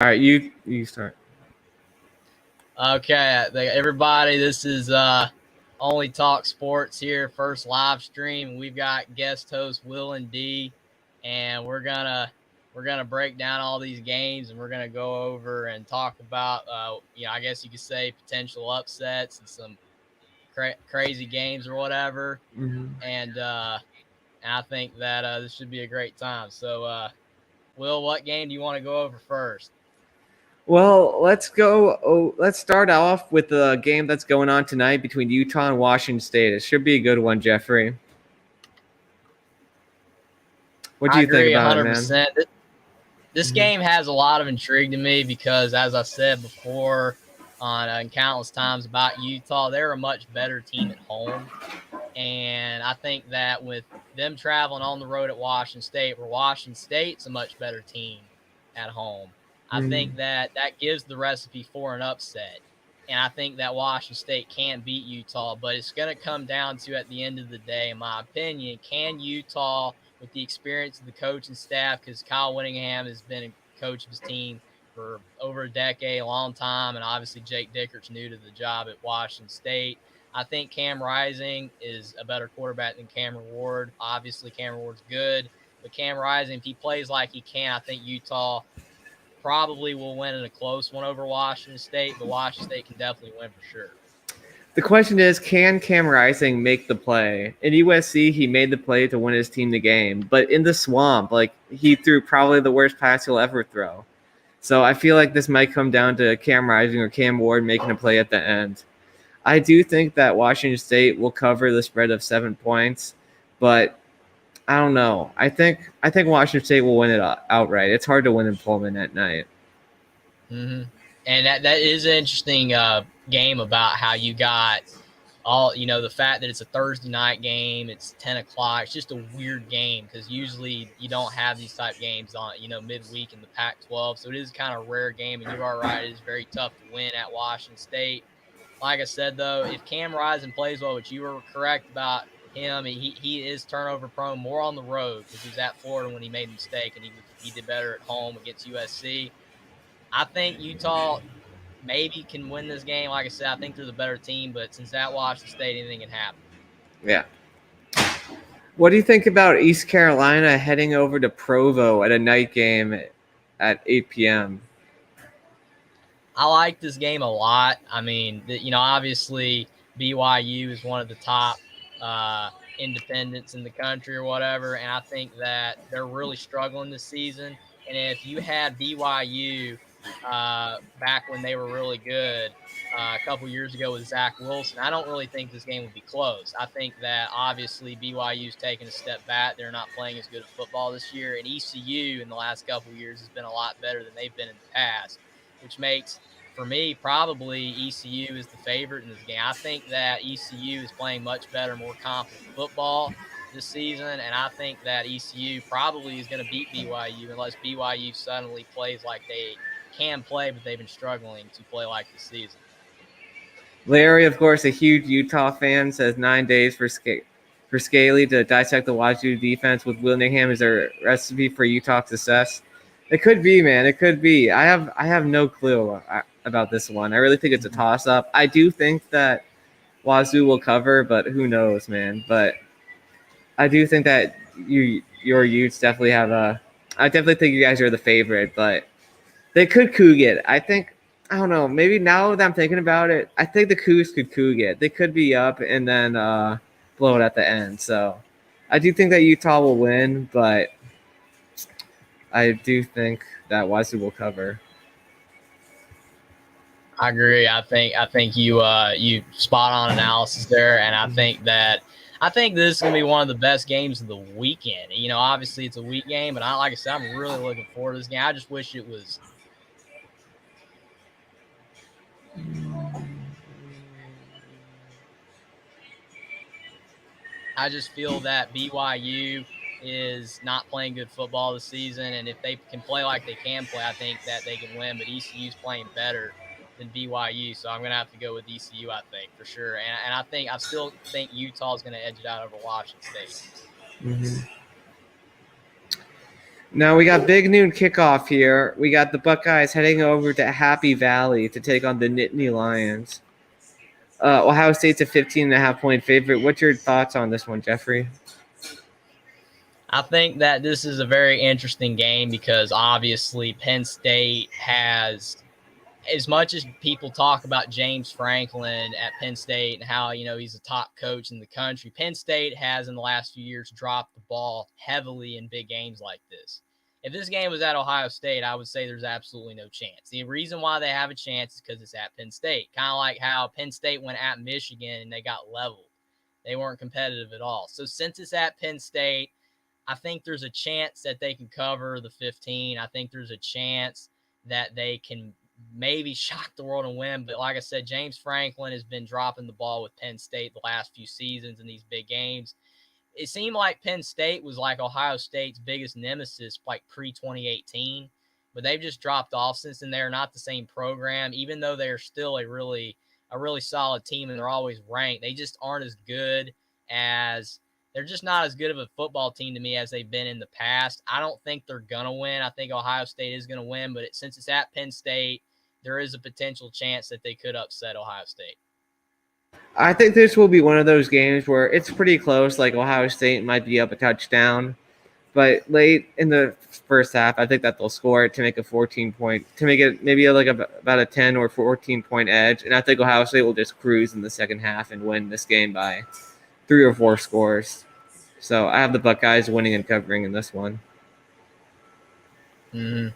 All right, you start. Okay, everybody, this is Only Talk Sports here, first live stream. We've got guest host WillND, and we're gonna break down all these games, and we're gonna go over and talk about I guess you could say potential upsets and some crazy games or whatever. Mm-hmm. And I think that this should be a great time. So, Will, what game do you want to go over first? Well, let's go. Oh, let's start off with the game that's going on tonight between Utah and Washington State. It should be a good one, Jeffrey. What do I you think agree about it, man? 100%. This Mm-hmm. game has a lot of intrigue to me because, as I said before on countless times about Utah, they're a much better team at home. And I think that with them traveling on the road at Washington State, where Washington State's a much better team at home, I think that that gives the recipe for an upset. And I think that Washington State can beat Utah, but it's going to come down to, at the end of the day, in my opinion, can Utah, with the experience of the coaching staff, because Kyle Whittingham has been a coach of his team for over a decade, a long time, and obviously Jake Dickert's new to the job at Washington State. I think Cam Rising is a better quarterback than Cameron Ward. Obviously, Cameron Ward's good, but Cam Rising, if he plays like he can, I think Utah probably will win in a close one over Washington State, but Washington State can definitely win for sure. The question is, can Cam Rising make the play? In USC, he made the play to win his team the game, but in the swamp, like he threw probably the worst pass he'll ever throw. So I feel like this might come down to Cam Rising or Cam Ward making a play at the end. I do think that Washington State will cover the spread of 7 points, but I don't know. I think Washington State will win it outright. It's hard to win in Pullman at night. Mm-hmm. And that is an interesting game about how you got all, the fact that it's a Thursday night game, it's 10 o'clock. It's just a weird game because usually you don't have these type games on, midweek in the Pac-12. So it is kind of a rare game, and you are right. It is very tough to win at Washington State. Like I said, though, if Cam Rising plays well, which you were correct about him, he is turnover prone more on the road because he was at Florida when he made a mistake, and he did better at home against USC. I think Utah maybe can win this game. Like I said, I think they're the better team, but since that Washington State, anything can happen. Yeah. What do you think about East Carolina heading over to Provo at a night game at 8 p.m.? I like this game a lot. I mean, obviously BYU is one of the top independents in the country or whatever, and I think that they're really struggling this season. And if you had BYU back when they were really good a couple years ago with Zach Wilson, I don't really think this game would be close. I think that obviously BYU's taken a step back. They're not playing as good at football this year, and ECU in the last couple years has been a lot better than they've been in the past, which makes, for me, probably ECU is the favorite in this game. I think that ECU is playing much better, more confident football this season, and I think that ECU probably is going to beat BYU unless BYU suddenly plays like they can play, but they've been struggling to play like this season. Larry, of course, a huge Utah fan, says 9 days for Scaly to dissect the Wazoo defense with Willingham is a recipe for Utah success. It could be, man. It could be. I have no clue about this one. I really think it's a toss-up. I do think that Wazoo will cover, but who knows, man. But I do think that your Utes definitely have a. I definitely think you guys are the favorite, but they could Coug it. I don't know. Maybe now that I'm thinking about it, I think the Cougs could Coug it. They could be up and then blow it at the end. So I do think that Utah will win, but I do think that Wazoo will cover. I agree. I think you spot on analysis there, and I think this is gonna be one of the best games of the weekend. Obviously it's a week game, but like I said, I'm really looking forward to this game. I just wish it was. I just feel that BYU is not playing good football this season, and if they can play like they can play, I think that they can win. But ECU's playing better than BYU, so I'm gonna have to go with ECU. I think for sure, and I still think Utah is gonna edge it out over Washington State. Mm-hmm. Now we got big noon kickoff here. We got the Buckeyes heading over to Happy Valley to take on the Nittany Lions. Ohio State's a 15.5 point favorite. What's your thoughts on this one, Jeffrey? I think that this is a very interesting game because obviously Penn State has, as much as people talk about James Franklin at Penn State and how, he's a top coach in the country, Penn State has in the last few years dropped the ball heavily in big games like this. If this game was at Ohio State, I would say there's absolutely no chance. The reason why they have a chance is because it's at Penn State. Kind of like how Penn State went at Michigan and they got leveled. They weren't competitive at all. So since it's at Penn State, I think there's a chance that they can cover the 15. I think there's a chance that they can maybe shock the world and win. But like I said, James Franklin has been dropping the ball with Penn State the last few seasons in these big games. It seemed like Penn State was like Ohio State's biggest nemesis, like pre-2018. But they've just dropped off since then. They're not the same program, even though they're still a really solid team and they're always ranked. They just aren't as good as they're just not as good of a football team to me as they've been in the past. I don't think they're going to win. I think Ohio State is going to win, but since it's at Penn State, there is a potential chance that they could upset Ohio State. I think this will be one of those games where it's pretty close. Like Ohio State might be up a touchdown, but late in the first half, I think that they'll score it to make a 14 point, to make it maybe like about a 10 or 14 point edge. And I think Ohio State will just cruise in the second half and win this game by 3 or 4 scores. So I have the Buckeyes winning and covering in this one. Mm-hmm.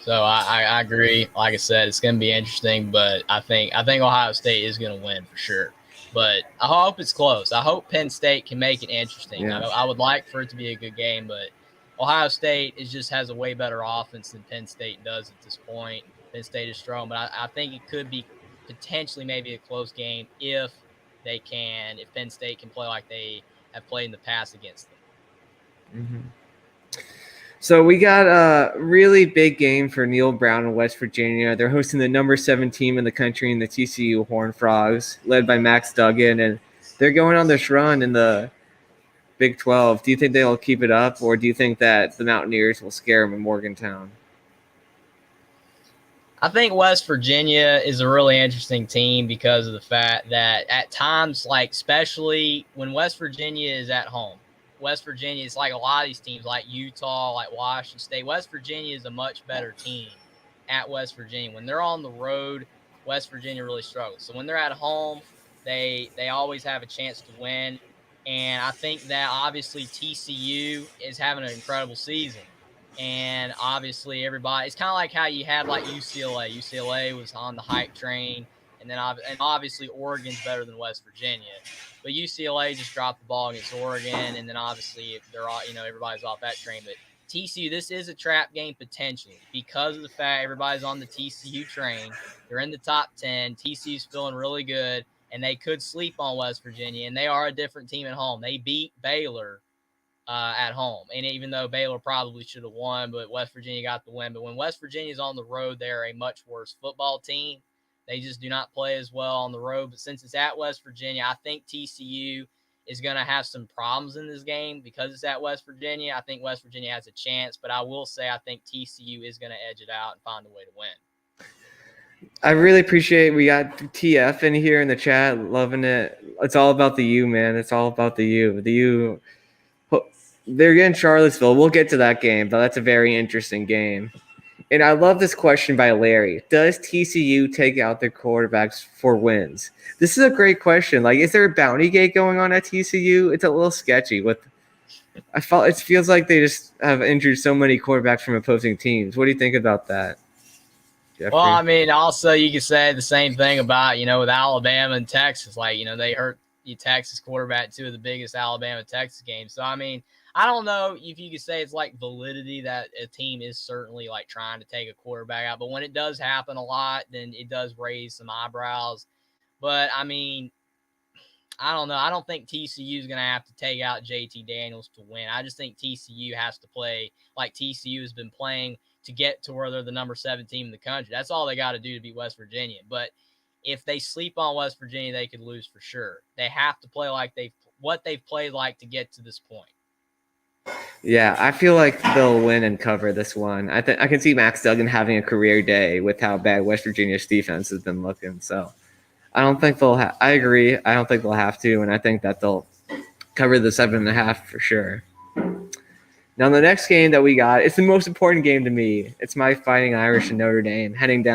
So I agree. Like I said, it's going to be interesting, but I think Ohio State is going to win for sure. But I hope it's close. I hope Penn State can make it interesting. Yeah. I would like for it to be a good game, but Ohio State just has a way better offense than Penn State does at this point. Penn State is strong, but I think it could be potentially maybe a close game if Penn State can play like they have played in the past against them. Mm-hmm. So we got a really big game for Neil Brown in West Virginia. They're hosting the number 7 team in the country in the TCU Horned Frogs, led by Max Duggan, and they're going on this run in the Big 12. Do you think they'll keep it up, or do you think that the Mountaineers will scare them in Morgantown? I think West Virginia is a really interesting team because of the fact that at times, like especially when West Virginia is at home, West Virginia is like a lot of these teams like Utah, like Washington State. West Virginia is a much better team at West Virginia. When they're on the road, West Virginia really struggles. So when they're at home, they always have a chance to win. And I think that obviously TCU is having an incredible season. And obviously everybody, it's kind of like how you had like UCLA. UCLA was on the hype train. And then obviously Oregon's better than West Virginia. But UCLA just dropped the ball against Oregon. And then obviously they're all, everybody's off that train. But TCU, this is a trap game potentially because of the fact everybody's on the TCU train. They're in the top 10. TCU's feeling really good. And they could sleep on West Virginia. And they are a different team at home. They beat Baylor at home. And even though Baylor probably should have won, but West Virginia got the win. But when West Virginia's on the road, they're a much worse football team. They just do not play as well on the road. But since it's at West Virginia, I think TCU is going to have some problems in this game because it's at West Virginia. I think West Virginia has a chance, but I will say I think TCU is going to edge it out and find a way to win. I really appreciate we got TF in here in the chat, loving it. It's all about the U, man. It's all about the U. The U, they're in Charlottesville. We'll get to that game, but that's a very interesting game. And I love this question by Larry. Does TCU take out their quarterbacks for wins? This is a great question. Like, is there a bounty gate going on at TCU? It's a little sketchy. It feels like they just have injured so many quarterbacks from opposing teams. What do you think about that, Jeffrey? Well, I mean, also you could say the same thing about, with Alabama and Texas. Like, they hurt the Texas quarterback, 2 of the biggest Alabama-Texas games. So, I mean, I don't know if you could say it's like validity that a team is certainly like trying to take a quarterback out. But when it does happen a lot, then it does raise some eyebrows. But, I mean, I don't know. I don't think TCU is going to have to take out JT Daniels to win. I just think TCU has to play like TCU has been playing to get to where they're the number 7 team in the country. That's all they got to do to beat West Virginia. But if they sleep on West Virginia, they could lose for sure. They have to play like what they've played like to get to this point. Yeah, I feel like they'll win and cover this one. I can see Max Duggan having a career day with how bad West Virginia's defense has been looking. So I don't think they'll. I agree. I don't think they'll have to, and I think that they'll cover the 7.5 for sure. Now the next game that we got, it's the most important game to me. It's my Fighting Irish and Notre Dame heading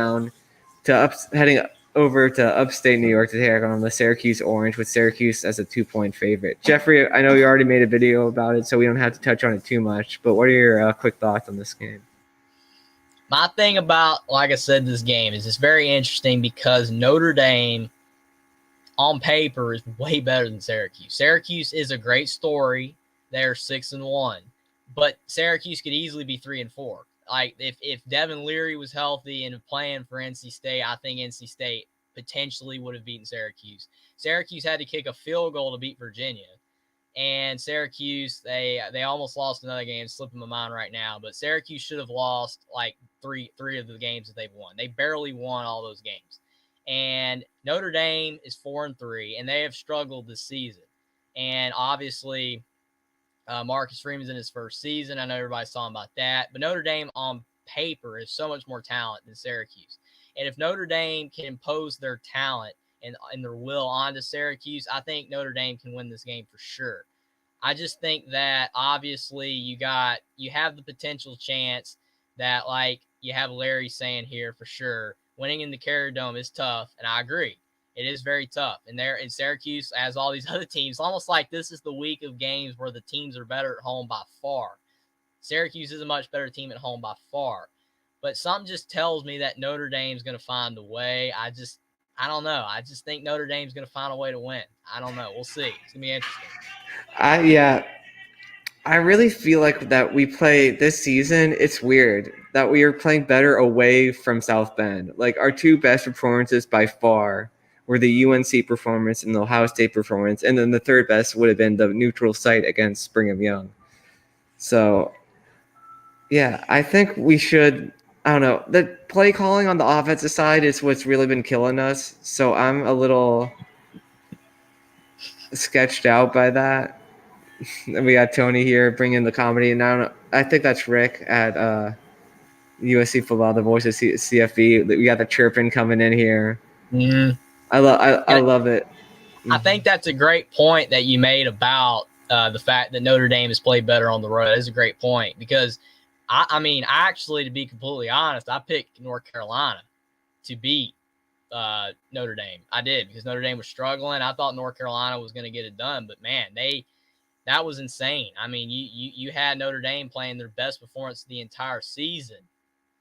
over to upstate New York to take on the Syracuse Orange with Syracuse as a 2-point favorite. Jeffrey, I know you already made a video about it, so we don't have to touch on it too much. But what are your quick thoughts on this game? My thing about, like I said, this game is it's very interesting because Notre Dame on paper is way better than Syracuse. Syracuse is a great story. They're 6-1, but Syracuse could easily be 3-4. Like if Devin Leary was healthy and playing for NC State, I think NC State potentially would have beaten Syracuse. Syracuse had to kick a field goal to beat Virginia. And Syracuse, they almost lost another game, slipping my mind right now. But Syracuse should have lost like three of the games that they've won. They barely won all those games. And Notre Dame is 4-3, and they have struggled this season. And obviously, Marcus Freeman's in his first season. I know everybody's talking about that. But Notre Dame on paper is so much more talent than Syracuse. And if Notre Dame can impose their talent and their will onto Syracuse, I think Notre Dame can win this game for sure. I just think that obviously you have the potential chance that, like you have Larry saying here for sure, winning in the Carrier Dome is tough, and I agree. It is very tough. And there in Syracuse, as all these other teams, almost like this is the week of games where the teams are better at home by far. Syracuse is a much better team at home by far. But something just tells me that Notre Dame's going to find a way. I don't know. I just think Notre Dame's going to find a way to win. I don't know. We'll see. It's going to be interesting. Yeah, I really feel like that we play this season. It's weird that we are playing better away from South Bend. Like our two best performances by far were the UNC performance and the Ohio State performance, and then the third best would have been the neutral site against Brigham Young. So, yeah, I think we should. I don't know. The play calling on the offensive side is what's really been killing us. So I'm a little sketched out by that. And we got Tony here bringing the comedy, and I think that's Rick at USC football, the voice of CFB. We got the chirping coming in here. Mm-hmm. I love it. I think that's a great point that you made about the fact that Notre Dame has played better on the road. That is a great point because, I mean, actually, to be completely honest, I picked North Carolina to beat Notre Dame. I did because Notre Dame was struggling. I thought North Carolina was going to get it done, but man, that was insane. I mean, you had Notre Dame playing their best performance the entire season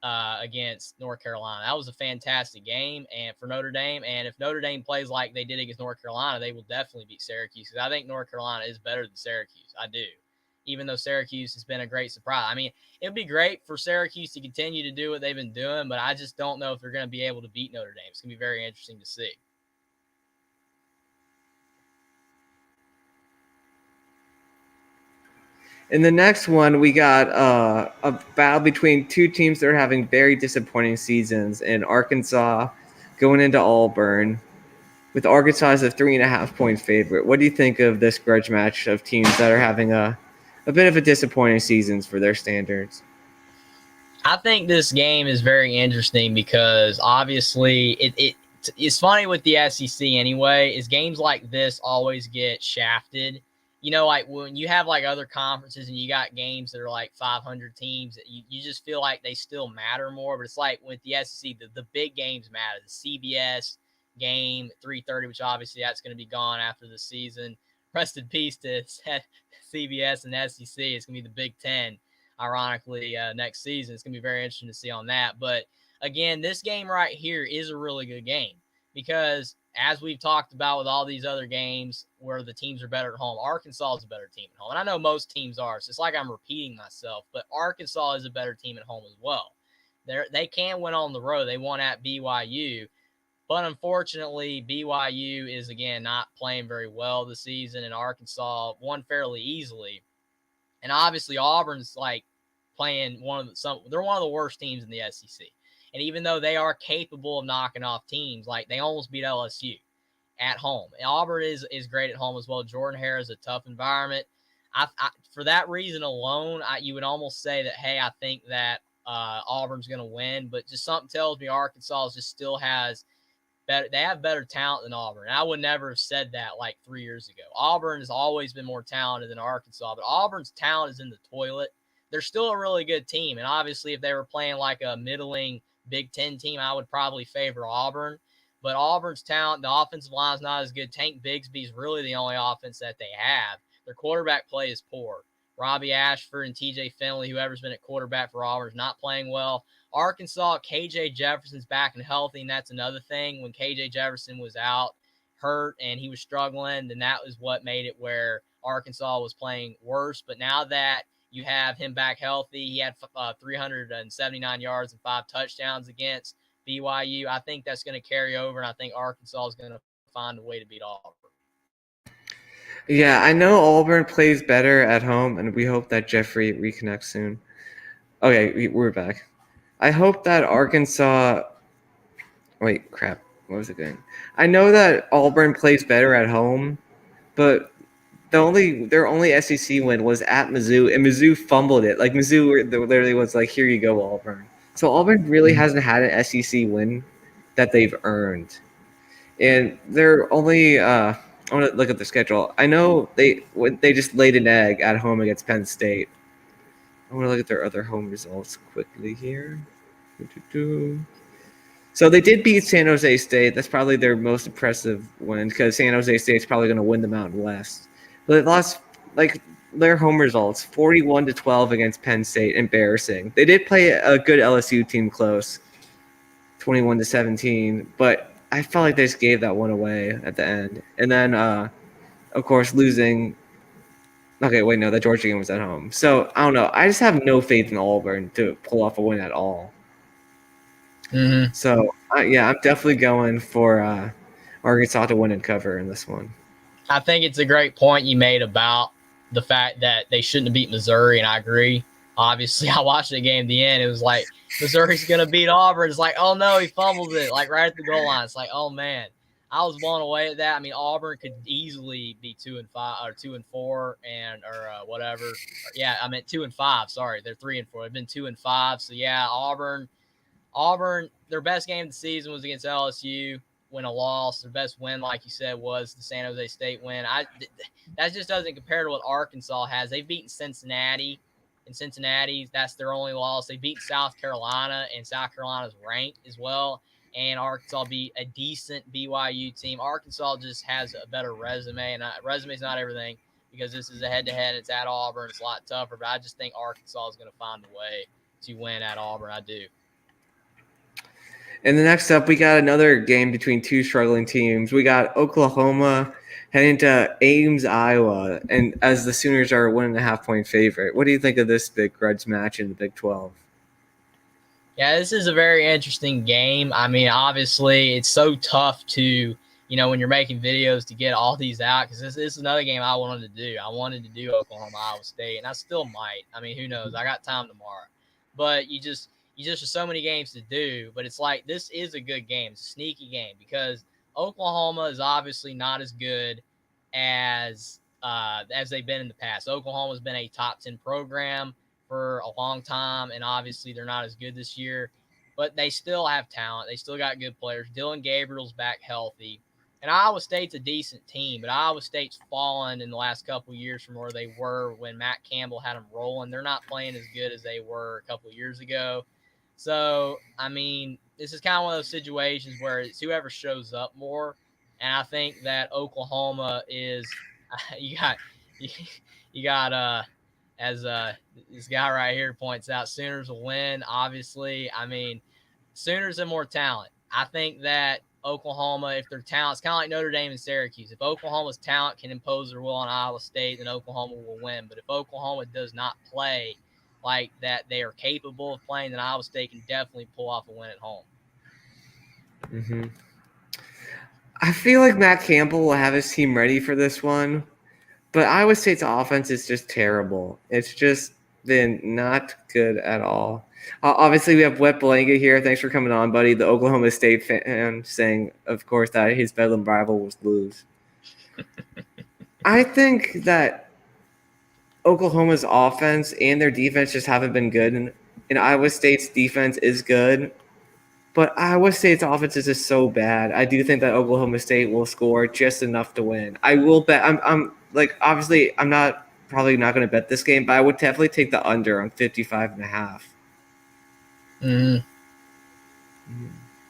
against North Carolina. That was a fantastic game and for Notre Dame. And if Notre Dame plays like they did against North Carolina, they will definitely beat Syracuse because I think North Carolina is better than Syracuse. I do. Even though Syracuse has been a great surprise. I mean, it would be great for Syracuse to continue to do what they've been doing, but I just don't know if they're going to be able to beat Notre Dame. It's going to be very interesting to see. In the next one, we got a battle between two teams that are having very disappointing seasons in Arkansas going into Auburn, with Arkansas as a 3.5-point favorite. What do you think of this grudge match of teams that are having a bit of a disappointing seasons for their standards? I think this game is very interesting because obviously it's funny with the SEC anyway, is games like this always get shafted. You know, like when you have like other conferences and you got games that are like 500 teams, you just feel like they still matter more. But it's like with the SEC, the big games matter. The CBS game at 3:30, which obviously that's going to be gone after the season. Rest in peace to CBS and SEC. It's going to be the Big Ten, ironically, next season. It's going to be very interesting to see on that. But again, this game right here is a really good game because as we've talked about with all these other games where the teams are better at home, Arkansas is a better team at home. And I know most teams are, so it's like I'm repeating myself, but Arkansas is a better team at home as well. They can win on the road. They won at BYU. But unfortunately, BYU is, again, not playing very well this season, and Arkansas won fairly easily. And obviously, Auburn's like playing they're one of the worst teams in the SEC. And even though they are capable of knocking off teams, like they almost beat LSU at home. And Auburn is great at home as well. Jordan Hare is a tough environment. for that reason alone, you would almost say that, hey, I think that Auburn's going to win. But just something tells me Arkansas just still has better. They have better talent than Auburn. And I would never have said that like 3 years ago. Auburn has always been more talented than Arkansas, but Auburn's talent is in the toilet. They're still a really good team. And obviously, if they were playing like a middling Big Ten team, I would probably favor Auburn. But Auburn's talent, the offensive line is not as good. Tank Bigsby's really the only offense that they have. Their quarterback play is poor. Robbie Ashford and TJ Finley, whoever's been at quarterback for Auburn, is not playing well. Arkansas, KJ Jefferson's back and healthy, and that's another thing. When KJ Jefferson was out, hurt, and he was struggling, then that was what made it where Arkansas was playing worse. But now that you have him back healthy, he had 379 yards and 5 touchdowns against BYU. I think that's going to carry over, and I think Arkansas is going to find a way to beat Auburn. Yeah, I know Auburn plays better at home, and we hope that Jeffrey reconnects soon. Okay, we're back. I hope that Arkansas – wait, crap. What was it doing? I know that Auburn plays better at home, but their only SEC win was at Mizzou, and Mizzou fumbled it. Like, Mizzou literally was like, here you go, Auburn. So Auburn really hasn't had an SEC win that they've earned. And they're only I want to look at the schedule. I know they just laid an egg at home against Penn State. I want to look at their other home results quickly here. So they did beat San Jose State. That's probably their most impressive win because San Jose State's probably going to win the Mountain West. But they lost their home results 41-12 against Penn State. Embarrassing. They did play a good LSU team close, 21-17, but I felt like they just gave that one away at the end. And then, of course, losing. Okay, wait, no, the Georgia game was at home. So, I don't know. I just have no faith in Auburn to pull off a win at all. Mm-hmm. So, yeah, I'm definitely going for Arkansas to win and cover in this one. I think it's a great point you made about the fact that they shouldn't have beat Missouri, and I agree. Obviously, I watched the game at the end. It was like, Missouri's going to beat Auburn. It's like, oh, no, he fumbled it, like right at the goal line. It's like, oh, man. I was blown away at that. I mean, Auburn could easily be 2-5 or 2-4 or whatever. Yeah, I meant 2-5. Sorry, they're 3-4. They've been 2-5. So yeah, Auburn, their best game of the season was against LSU. Win a loss. Their best win, like you said, was the San Jose State win. That just doesn't compare to what Arkansas has. They've beaten Cincinnati. In Cincinnati, that's their only loss. They beat South Carolina, and South Carolina's ranked as well. And Arkansas beat a decent BYU team. Arkansas just has a better resume, and resume's not everything because this is a head-to-head. It's at Auburn. It's a lot tougher, but I just think Arkansas is going to find a way to win at Auburn. I do. And the next up, we got another game between two struggling teams. We got Oklahoma heading to Ames, Iowa, and as the Sooners are a 1.5-point favorite. What do you think of this big grudge match in the Big 12? Yeah, this is a very interesting game. I mean, obviously, it's so tough to, when you're making videos to get all these out because this is another game I wanted to do. I wanted to do Oklahoma, Iowa State, and I still might. I mean, who knows? I got time tomorrow. But you just have so many games to do. But it's like this is a good game. It's a sneaky game because Oklahoma is obviously not as good as they've been in the past. Oklahoma's been a top 10 program for a long time, and obviously they're not as good this year, but they still have talent. They still got good players. Dylan Gabriel's back healthy, and Iowa State's a decent team, but Iowa State's fallen in the last couple of years from where they were when Matt Campbell had them rolling. They're not playing as good as they were a couple of years ago. So, I mean, this is kind of one of those situations where it's whoever shows up more, and I think that Oklahoma is you got as this guy right here points out, Sooners will win. Obviously, I mean, Sooners have more talent. I think that Oklahoma, if their talent, it's kind of like Notre Dame and Syracuse. If Oklahoma's talent can impose their will on Iowa State, then Oklahoma will win. But if Oklahoma does not play like that they are capable of playing, then Iowa State can definitely pull off a win at home. Mm-hmm. I feel like Matt Campbell will have his team ready for this one. But Iowa State's offense is just terrible. It's just been not good at all. Obviously, we have Wet Blanket here. Thanks for coming on, buddy. The Oklahoma State fan saying, of course, that his Bedlam rival will lose. I think that Oklahoma's offense and their defense just haven't been good, and Iowa State's defense is good. But Iowa State's offense is just so bad. I do think that Oklahoma State will score just enough to win. I will bet. I'm like, obviously, I'm not probably not going to bet this game, but I would definitely take the under on 55.5. Mm-hmm.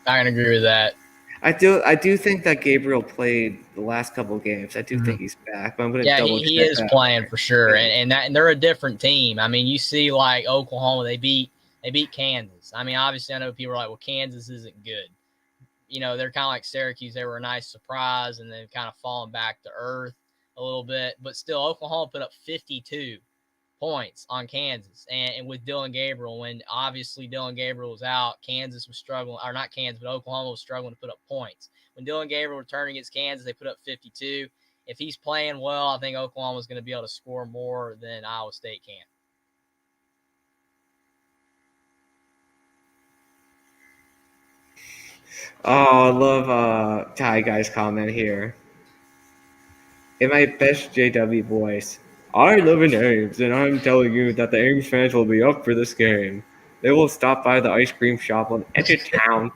I can agree with that. I do think that Gabriel played the last couple of games. I do think he's back, but I'm going to double he check is that. playing for sure, and they're a different team. I mean, you see like Oklahoma, they beat Kansas. I mean, obviously, I know people are like, well, Kansas isn't good. You know, they're kind of like Syracuse. They were a nice surprise, and then kind of fallen back to earth a little bit. But still, Oklahoma put up 52 points on Kansas, and with Dylan Gabriel, when obviously Dylan Gabriel was out, Kansas was struggling, or not Kansas, but Oklahoma was struggling to put up points. When Dylan Gabriel returned against Kansas, they put up 52. If he's playing well, I think Oklahoma is going to be able to score more than Iowa State can. Oh, I love Ty Guy's comment here. In my best JW voice, I live in Ames, and I'm telling you that the Ames fans will be up for this game. They will stop by the ice cream shop on edge of town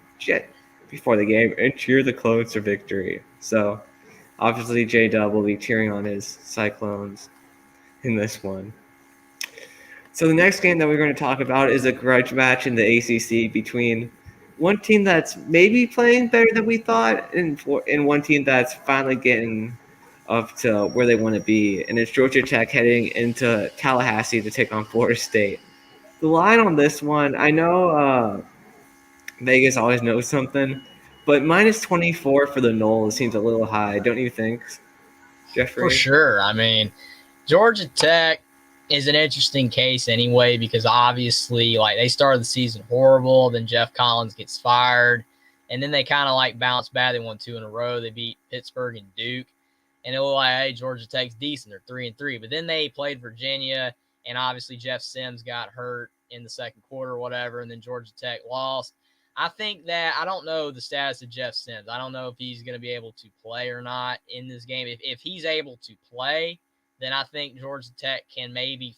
before the game and cheer the Clones to victory. So, obviously, JW will be cheering on his Cyclones in this one. So the next game that we're going to talk about is a grudge match in the ACC between one team that's maybe playing better than we thought, and one team that's finally getting up to where they want to be, and it's Georgia Tech heading into Tallahassee to take on Florida State. The line on this one, I know Vegas always knows something, but minus 24 for the Noles seems a little high, don't you think, Jeffrey? For sure. I mean, Georgia Tech is an interesting case anyway, because obviously, like, they started the season horrible, then Jeff Collins gets fired, and then they kind of like bounced back. They won 2 in a row. They beat Pittsburgh and Duke, and it was like, hey, Georgia Tech's decent. They're 3-3, but then they played Virginia, and obviously Jeff Sims got hurt in the second quarter or whatever, and then Georgia Tech lost. I think that I don't know the status of Jeff Sims. I don't know if he's going to be able to play or not in this game. If he's able to play, then I think Georgia Tech can maybe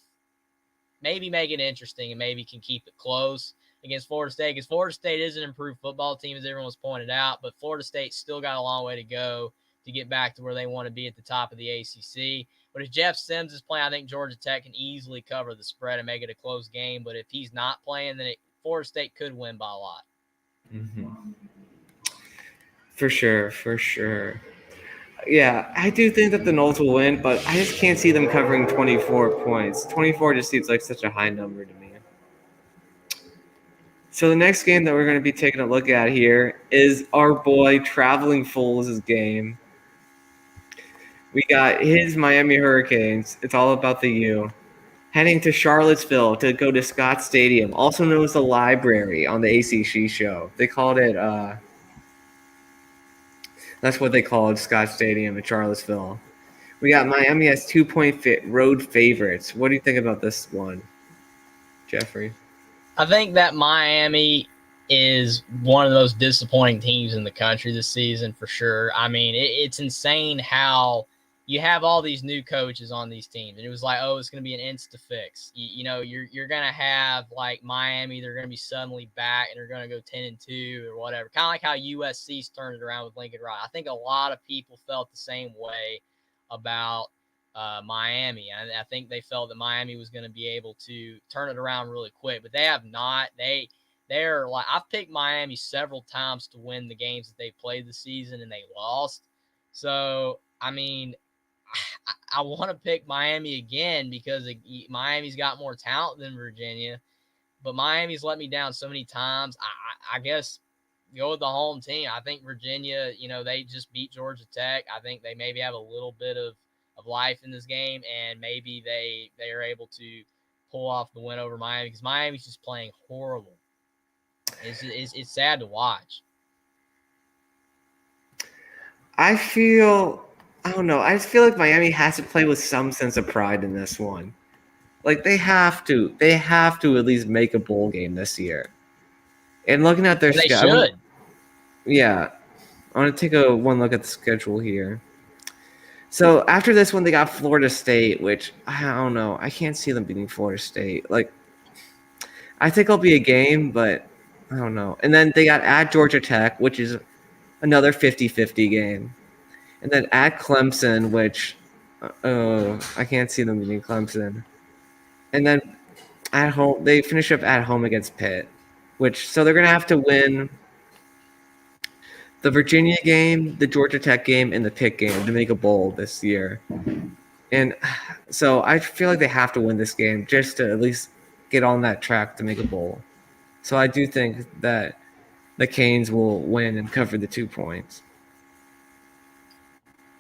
make it interesting and maybe can keep it close against Florida State, because Florida State is an improved football team, as everyone's pointed out, but Florida State still got a long way to go to get back to where they want to be at the top of the ACC. But if Jeff Sims is playing, I think Georgia Tech can easily cover the spread and make it a close game. But if he's not playing, then Florida State could win by a lot. Mm-hmm. For sure. Yeah, I do think that the Noles will win, but I just can't see them covering 24 points. 24 just seems like such a high number to me. So the next game that we're going to be taking a look at here is our boy Traveling Fools' game. We got his Miami Hurricanes. It's all about the U. Heading to Charlottesville to go to Scott Stadium, also known as the Library on the ACC show. They called it, that's what they called Scott Stadium in Charlottesville. We got Miami as 2-point road favorites. What do you think about this one, Jeffrey? I think that Miami is one of the most disappointing teams in the country this season for sure. I mean, it's insane how you have all these new coaches on these teams, and it was like, oh, it's going to be an insta fix. You know, you're going to have like Miami, they're going to be suddenly back and they're going to go 10-2 or whatever. Kind of like how USC's turned it around with Lincoln Riley. I think a lot of people felt the same way about Miami. I think they felt that Miami was going to be able to turn it around really quick, but they have not. They're like, I've picked Miami several times to win the games that they played this season, and they lost. So, I mean, I want to pick Miami again because Miami's got more talent than Virginia, but Miami's let me down so many times. I guess go with the home team. I think Virginia, you know, they just beat Georgia Tech. I think they maybe have a little bit of life in this game, and maybe they are able to pull off the win over Miami, because Miami's just playing horrible. It's sad to watch. I don't know. I just feel like Miami has to play with some sense of pride in this one. Like they have to at least make a bowl game this year. And looking at their schedule, yeah, I want to take one look at the schedule here. So after this one, they got Florida State, which I don't know. I can't see them beating Florida State. Like, I think it'll be a game, but I don't know. And then they got at Georgia Tech, which is another 50-50 game. And then at Clemson, which I can't see them beating Clemson. And then at home, they finish up at home against Pitt, which so they're gonna have to win the Virginia game, the Georgia Tech game, and the Pitt game to make a bowl this year. And so I feel like they have to win this game just to at least get on that track to make a bowl. So I do think that the Canes will win and cover the 2 points.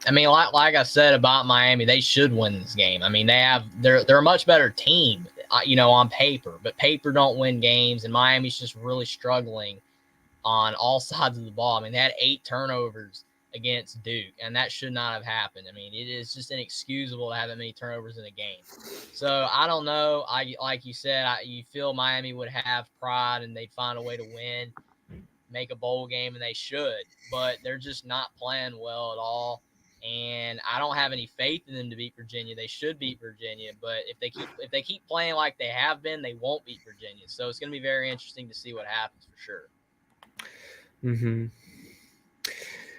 I mean, like I said about Miami, they should win this game. I mean, they're a much better team, on paper, but paper don't win games, and Miami's just really struggling on all sides of the ball. I mean, they had 8 turnovers against Duke, and that should not have happened. I mean, it is just inexcusable to have that many turnovers in a game. So I don't know. Like you said, you feel Miami would have pride and they'd find a way to win, make a bowl game, and they should, but they're just not playing well at all. And I don't have any faith in them to beat Virginia. They should beat Virginia, but if they keep playing like they have been, they won't beat Virginia. So it's going to be very interesting to see what happens for sure. Mm-hmm.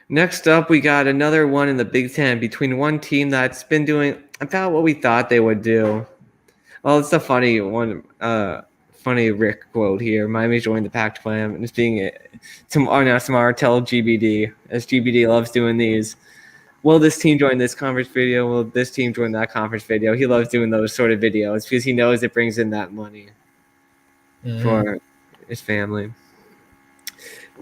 Next up, we got another one in the Big Ten between one team that's been doing about what we thought they would do. Well, it's a funny one. Funny Rick quote here. Miami joined the Pac plan and it's being tomorrow tell GBD, as GBD loves doing these. Will this team join this conference video? Will this team join that conference video? He loves doing those sort of videos because he knows it brings in that money for his family.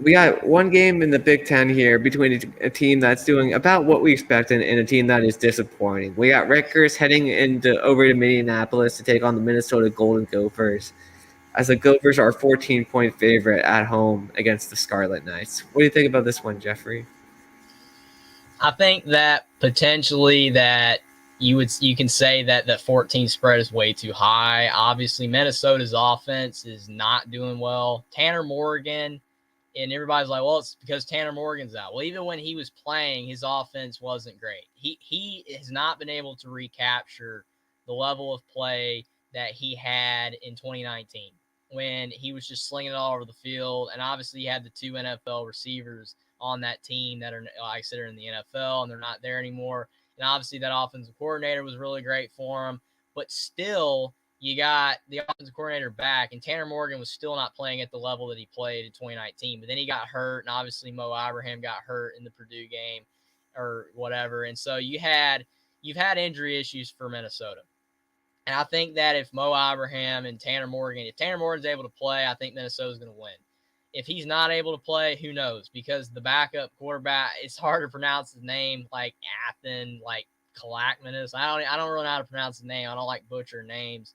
We got one game in the Big Ten here between a team that's doing about what we expected and a team that is disappointing. We got Rutgers heading over to Minneapolis to take on the Minnesota Golden Gophers, as the Gophers are a 14-point favorite at home against the Scarlet Knights. What do you think about this one, Jeffrey? I think that potentially that you can say that the 14 spread is way too high. Obviously, Minnesota's offense is not doing well. Tanner Morgan, and everybody's like, well, it's because Tanner Morgan's out. Well, even when he was playing, his offense wasn't great. He has not been able to recapture the level of play that he had in 2019 when he was just slinging it all over the field. And obviously, he had the 2 NFL receivers on that team that are, like I said, are in the NFL, and they're not there anymore. And obviously, that offensive coordinator was really great for him. But still, you got the offensive coordinator back, and Tanner Morgan was still not playing at the level that he played in 2019. But then he got hurt, and obviously Mo Ibrahim got hurt in the Purdue game or whatever. And so you've had injury issues for Minnesota. And I think that if Mo Ibrahim and Tanner Morgan's able to play, I think Minnesota's going to win. If he's not able to play, who knows? Because the backup quarterback, it's hard to pronounce his name, like Athen, like Kalakmanis. I don't really know how to pronounce his name. I don't like butcher names.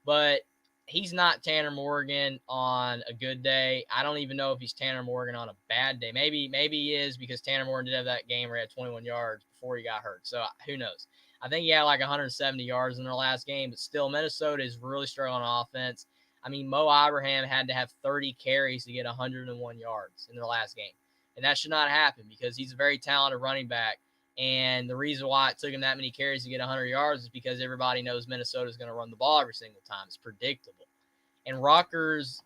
But he's not Tanner Morgan on a good day. I don't even know if he's Tanner Morgan on a bad day. Maybe he is, because Tanner Morgan did have that game where he had 21 yards before he got hurt. So who knows? I think he had like 170 yards in their last game, but still Minnesota is really struggling on offense. I mean, Mo Ibrahim had to have 30 carries to get 101 yards in their last game. And that should not happen because he's a very talented running back. And the reason why it took him that many carries to get 100 yards is because everybody knows Minnesota is going to run the ball every single time. It's predictable. And Rutgers,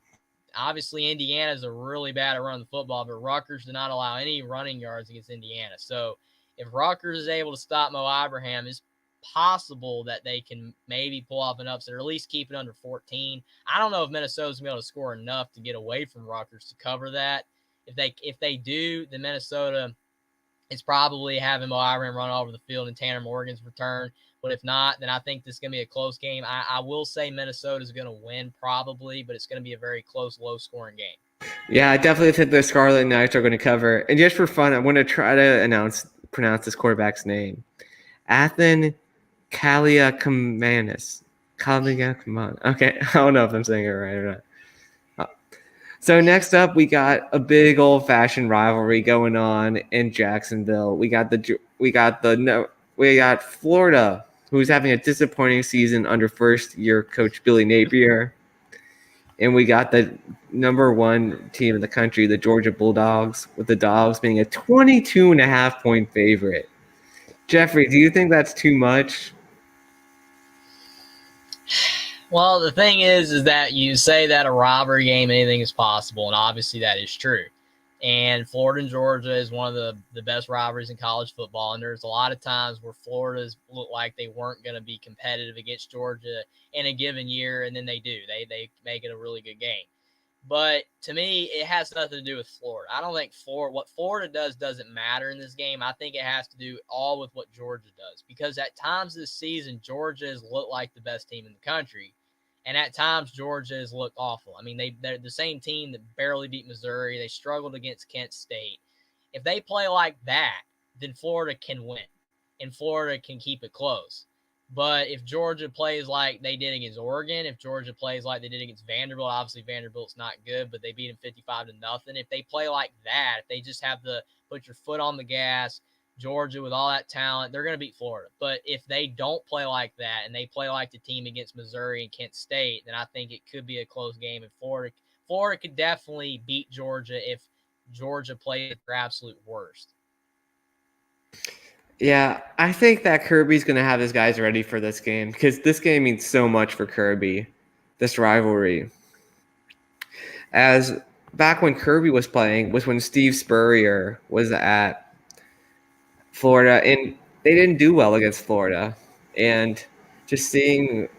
obviously Indiana is really bad at running the football, but Rutgers did not allow any running yards against Indiana. So if Rutgers is able to stop Mo Ibrahim, it's possible that they can maybe pull off an upset or at least keep it under 14. I don't know if Minnesota's going to be able to score enough to get away from Rutgers to cover that. If they do, then Minnesota is probably having Mo Ibrahim run all over the field and Tanner Morgan's return. But if not, then I think this is going to be a close game. I will say Minnesota is going to win probably, but it's going to be a very close, low-scoring game. Yeah, I definitely think the Scarlet Knights are going to cover. And just for fun, I'm going to try to pronounce this quarterback's name. Athen Kaliakmanis. Okay, I don't know if I'm saying it right or not. So next up, we got a big old-fashioned rivalry going on in Jacksonville. We got Florida, who's having a disappointing season under first-year coach Billy Napier, and we got the number 1 team in the country, the Georgia Bulldogs, with the Dogs being a 22.5-point favorite. Jeffrey, do you think that's too much? Well, the thing is that you say that a rivalry game, anything is possible, and obviously that is true. And Florida and Georgia is one of the best rivalries in college football. And there's a lot of times where Florida's looked like they weren't going to be competitive against Georgia in a given year, and then they do. They make it a really good game. But to me, it has nothing to do with Florida. I don't think what Florida does doesn't matter in this game. I think it has to do all with what Georgia does. Because at times this season, Georgia has looked like the best team in the country. And at times, Georgia has looked awful. I mean, they're the same team that barely beat Missouri. They struggled against Kent State. If they play like that, then Florida can win. And Florida can keep it close. But if Georgia plays like they did against Oregon, if Georgia plays like they did against Vanderbilt, obviously Vanderbilt's not good, but they beat them 55-0. If they play like that, if they just have to put your foot on the gas, Georgia with all that talent, they're going to beat Florida. But if they don't play like that and they play like the team against Missouri and Kent State, then I think it could be a close game. And Florida could definitely beat Georgia if Georgia plays their absolute worst. Yeah, I think that Kirby's going to have his guys ready for this game because this game means so much for Kirby, this rivalry. As back when Kirby was playing was when Steve Spurrier was at Florida, and they didn't do well against Florida. And just seeing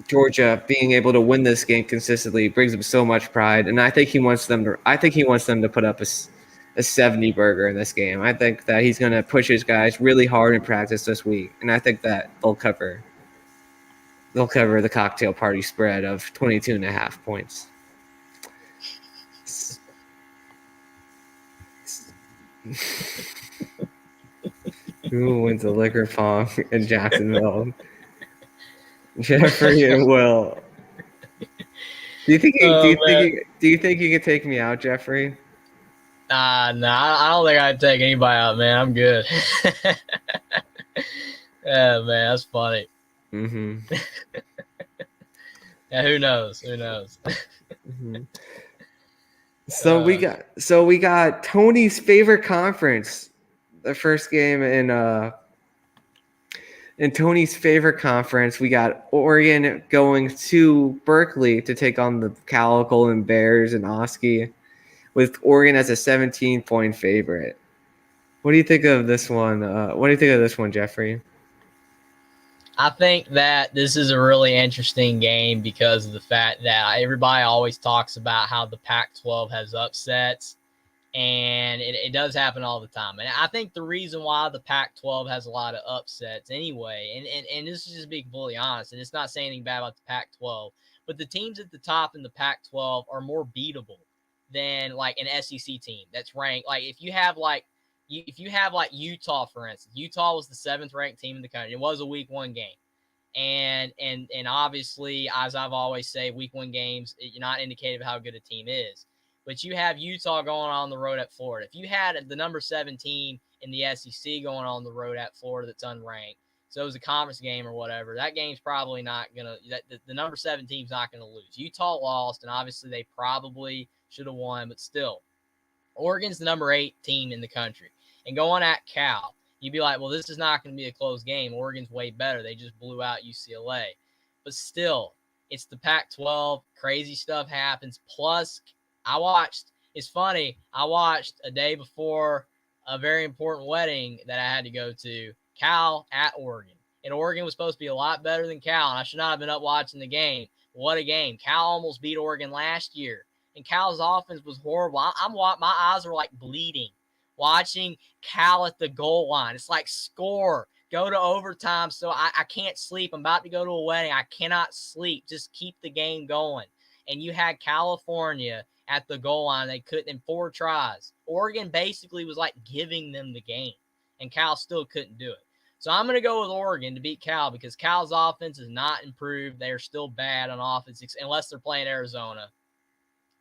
Georgia being able to win this game consistently brings him so much pride, and I think he wants them to put up a 70 burger in this game. I think that he's going to push his guys really hard in practice this week, and I think that they'll cover the cocktail party spread of 22.5 points. Who wins the liquor pong in Jacksonville? Jeffrey and Will. Do you think you can take me out, Jeffrey? Nah, I don't think I'd take anybody out, man. I'm good. Yeah, man, that's funny. Mm-hmm. Yeah, who knows? Mm-hmm. So we got Tony's favorite conference, the first game in Tony's favorite conference. We got Oregon going to Berkeley to take on the Cal Golden Bears and Oski, with Oregon as a 17-point favorite. What do you think of this one? What do you think of this one, Jeffrey? I think that this is a really interesting game because of the fact that everybody always talks about how the Pac-12 has upsets, and it does happen all the time. And I think the reason why the Pac-12 has a lot of upsets anyway, and this is just being completely honest, and it's not saying anything bad about the Pac-12, but the teams at the top in the Pac-12 are more beatable than like an SEC team that's ranked. Like if you have like Utah, for instance, Utah was the 7th ranked team in the country. It was a week 1 game. And obviously, as I've always say, week 1 games, you're not indicative of how good a team is. But you have Utah going on the road at Florida. If you had the number 7 team in the SEC going on the road at Florida that's unranked, so it was a conference game or whatever, that game's probably not going to – the number 7 team's not going to lose. Utah lost, and obviously they probably should have won, but still. Oregon's the number 8 team in the country. And going at Cal, you'd be like, well, this is not going to be a close game. Oregon's way better. They just blew out UCLA. But still, it's the Pac-12. Crazy stuff happens. Plus, it's funny, I watched a day before a very important wedding that I had to go to, Cal at Oregon. And Oregon was supposed to be a lot better than Cal, and I should not have been up watching the game. What a game. Cal almost beat Oregon last year. And Cal's offense was horrible. My eyes were like bleeding watching Cal at the goal line. It's like score, go to overtime. So I can't sleep. I'm about to go to a wedding. I cannot sleep. Just keep the game going. And you had California at the goal line. They couldn't in 4 tries. Oregon basically was like giving them the game, and Cal still couldn't do it. So I'm going to go with Oregon to beat Cal because Cal's offense is not improved. They are still bad on offense unless they're playing Arizona.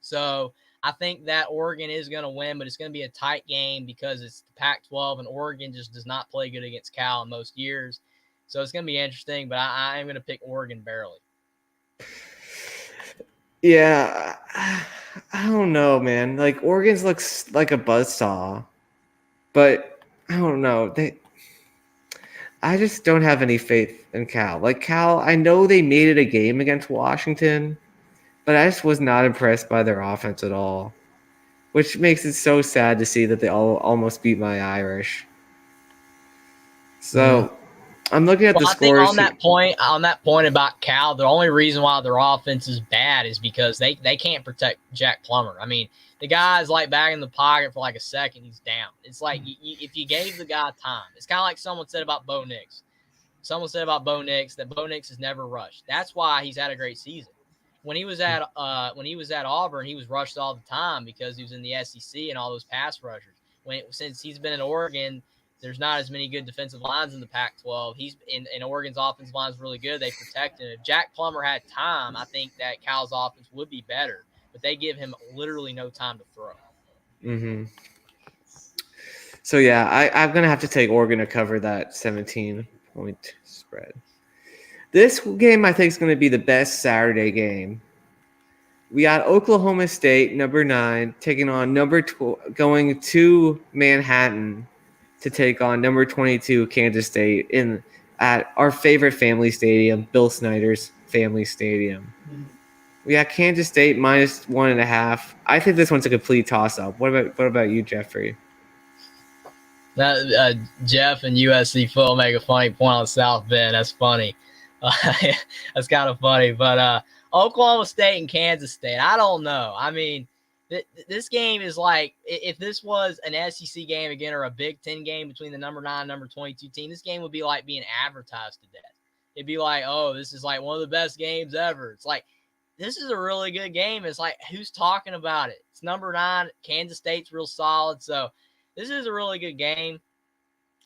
So I think that Oregon is going to win, but it's going to be a tight game because it's the Pac-12, and Oregon just does not play good against Cal in most years. So it's going to be interesting, but I am going to pick Oregon barely. Yeah, I don't know, man. Like Oregon's looks like a buzzsaw, but I don't know. I just don't have any faith in Cal. Like Cal, I know they made it a game against Washington, but I just was not impressed by their offense at all, which makes it so sad to see that they all almost beat my Irish. Mm. So I'm looking at Well, the I think scores. on that point about Cal, the only reason why their offense is bad is because they can't protect Jack Plummer. I mean, the guy's like back in the pocket for like a second, he's down. It's like if you gave the guy time, it's kind of like someone said about Bo Nix. Someone said about Bo Nix that Bo Nix has never rushed. That's why he's had a great season. When he was at Auburn, he was rushed all the time because he was in the SEC and all those pass rushers. Since he's been in Oregon, there's not as many good defensive lines in the Pac-12. He's in Oregon's offensive line is really good. They protect him. If Jack Plummer had time, I think that Cal's offense would be better. But they give him literally no time to throw. Mm-hmm. So yeah, I'm gonna have to take Oregon to cover that 17-point spread. This game I think is going to be the best Saturday game. We got Oklahoma State, number 9, taking on number 12, going to Manhattan to take on number 22 Kansas State in at our favorite family stadium, Bill Snyder's family stadium. We got Kansas State minus 1.5. I think this one's a complete toss-up. What about you, Jeffrey? Jeff and USC football make a funny point on South Bend. That's funny. Uh, that's kind of funny. But Oklahoma State and Kansas State, I don't know. I mean, this game is like if this was an SEC game again or a Big Ten game between the number 9 and number 22 team, this game would be like being advertised to death. It'd be like, oh, this is like one of the best games ever. It's like, this is a really good game. It's like, who's talking about it? It's number 9. Kansas State's real solid. So this is a really good game.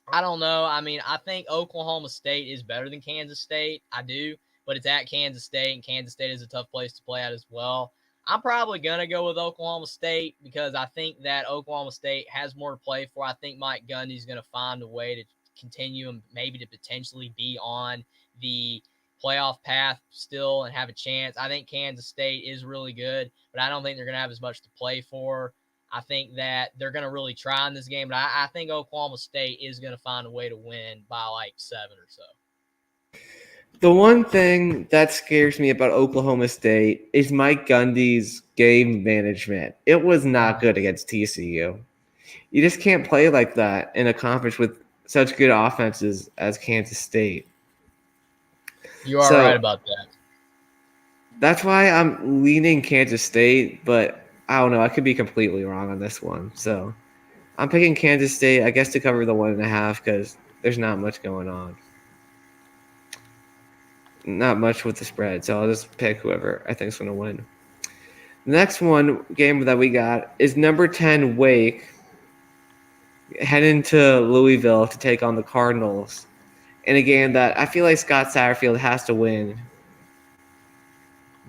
I don't know. I mean, I think Oklahoma State is better than Kansas State. I do, but it's at Kansas State, and Kansas State is a tough place to play at as well. I'm probably going to go with Oklahoma State because I think that Oklahoma State has more to play for. I think Mike Gundy's going to find a way to continue and maybe to potentially be on the playoff path still and have a chance. I think Kansas State is really good, but I don't think they're going to have as much to play for. I think that they're going to really try in this game, but I think Oklahoma State is going to find a way to win by like 7 or so. The one thing that scares me about Oklahoma State is Mike Gundy's game management. It was not good against TCU. You just can't play like that in a conference with such good offenses as Kansas State. You are right about that. That's why I'm leaning Kansas State, but I don't know. I could be completely wrong on this one. So I'm picking Kansas State, I guess, to cover the 1.5 because there's not much going on. Not much with the spread. So I'll just pick whoever I think is going to win. The next one game that we got is number 10 Wake heading to Louisville to take on the Cardinals in a game that I feel like Scott Satterfield has to win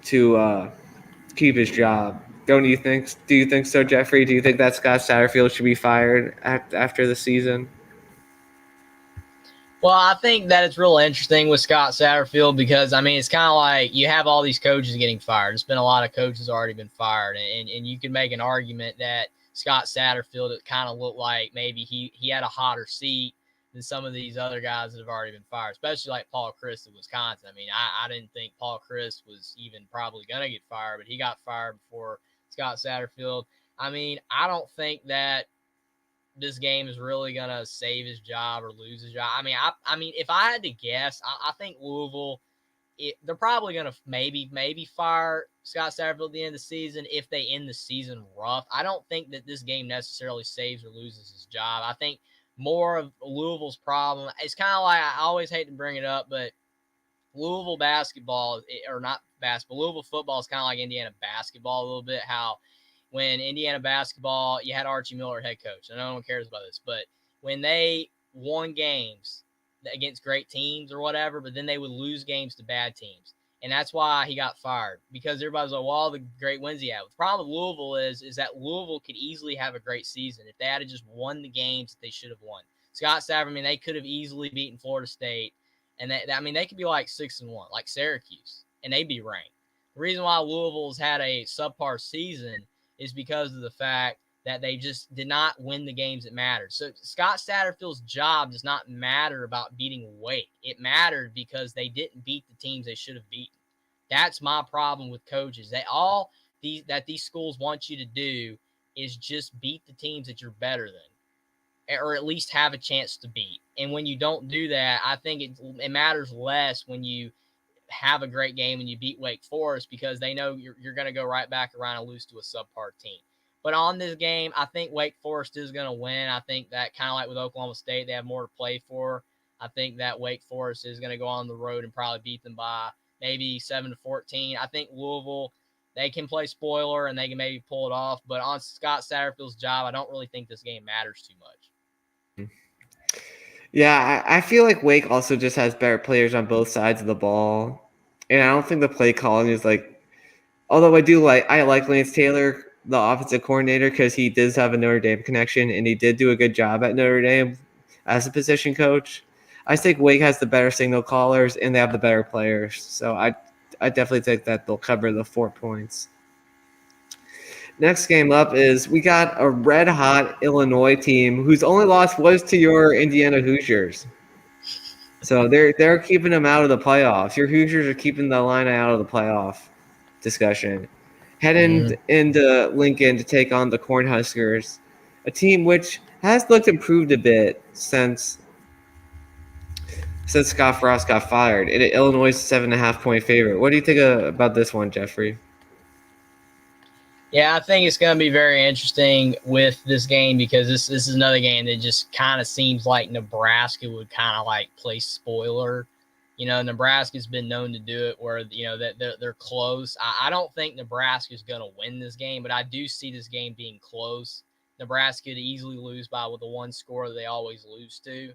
to keep his job. Don't you think? Do you think so, Jeffrey? Do you think that Scott Satterfield should be fired after the season? Well, I think that it's real interesting with Scott Satterfield because, I mean, it's kind of like you have all these coaches getting fired. There's been a lot of coaches already been fired, and you can make an argument that Scott Satterfield, it kind of looked like maybe he had a hotter seat than some of these other guys that have already been fired, especially like Paul Chryst of Wisconsin. I mean, I didn't think Paul Chryst was even probably going to get fired, but he got fired before Scott Satterfield. I mean, I don't think that this game is really gonna save his job or lose his job. I mean, if I had to guess, I think Louisville, they're probably gonna maybe fire Scott Satterfield at the end of the season if they end the season rough. I don't think that this game necessarily saves or loses his job. I think more of Louisville's problem. It's kind of like I always hate to bring it up, but Louisville basketball or not basketball, Louisville football is kind of like Indiana basketball a little bit. How when Indiana basketball, you had Archie Miller head coach. I know no one cares about this, but when they won games against great teams or whatever, but then they would lose games to bad teams. And that's why he got fired because everybody's like, well, all the great wins he had. The problem with Louisville is that Louisville could easily have a great season if they had just won the games that they should have won. Scott Satterfield, I mean, they could have easily beaten Florida State. And they could be like 6-1, like Syracuse, and they'd be ranked. The reason why Louisville's had a subpar season is because of the fact that they just did not win the games that mattered. So Scott Satterfield's job does not matter about beating Wake. It mattered because they didn't beat the teams they should have beaten. That's my problem with coaches. These schools want you to do is just beat the teams that you're better than, or at least have a chance to beat. And when you don't do that, I think it matters less when you have a great game and you beat Wake Forest, because they know you're going to go right back around and lose to a subpar team. But on this game, I think Wake Forest is going to win. I think that, kind of like with Oklahoma State, they have more to play for. I think that Wake Forest is going to go on the road and probably beat them by maybe 7-14. I think Louisville, they can play spoiler and they can maybe pull it off. But on Scott Satterfield's job, I don't really think this game matters too much. Yeah, I feel like Wake also just has better players on both sides of the ball. And I don't think the play calling is like, although I like Lance Taylor, the offensive coordinator, because he does have a Notre Dame connection and he did do a good job at Notre Dame as a position coach. I think Wake has the better signal callers and they have the better players. So I definitely think that they'll cover the 4 points. Next game up is we got a red-hot Illinois team whose only loss was to your Indiana Hoosiers. So they're keeping them out of the playoffs. Your Hoosiers are keeping the Illini out of the playoff discussion. Heading into Lincoln to take on the Cornhuskers, a team which has looked improved a bit since Scott Frost got fired. Illinois is 7.5-point favorite. What do you think about this one, Jeffrey? Yeah, I think it's going to be very interesting with this game, because this is another game that just kind of seems like Nebraska would kind of like play spoiler. You know, Nebraska's been known to do it where, you know, that they're close. I don't think Nebraska's going to win this game, but I do see this game being close. Nebraska could easily lose by with the one score that they always lose to.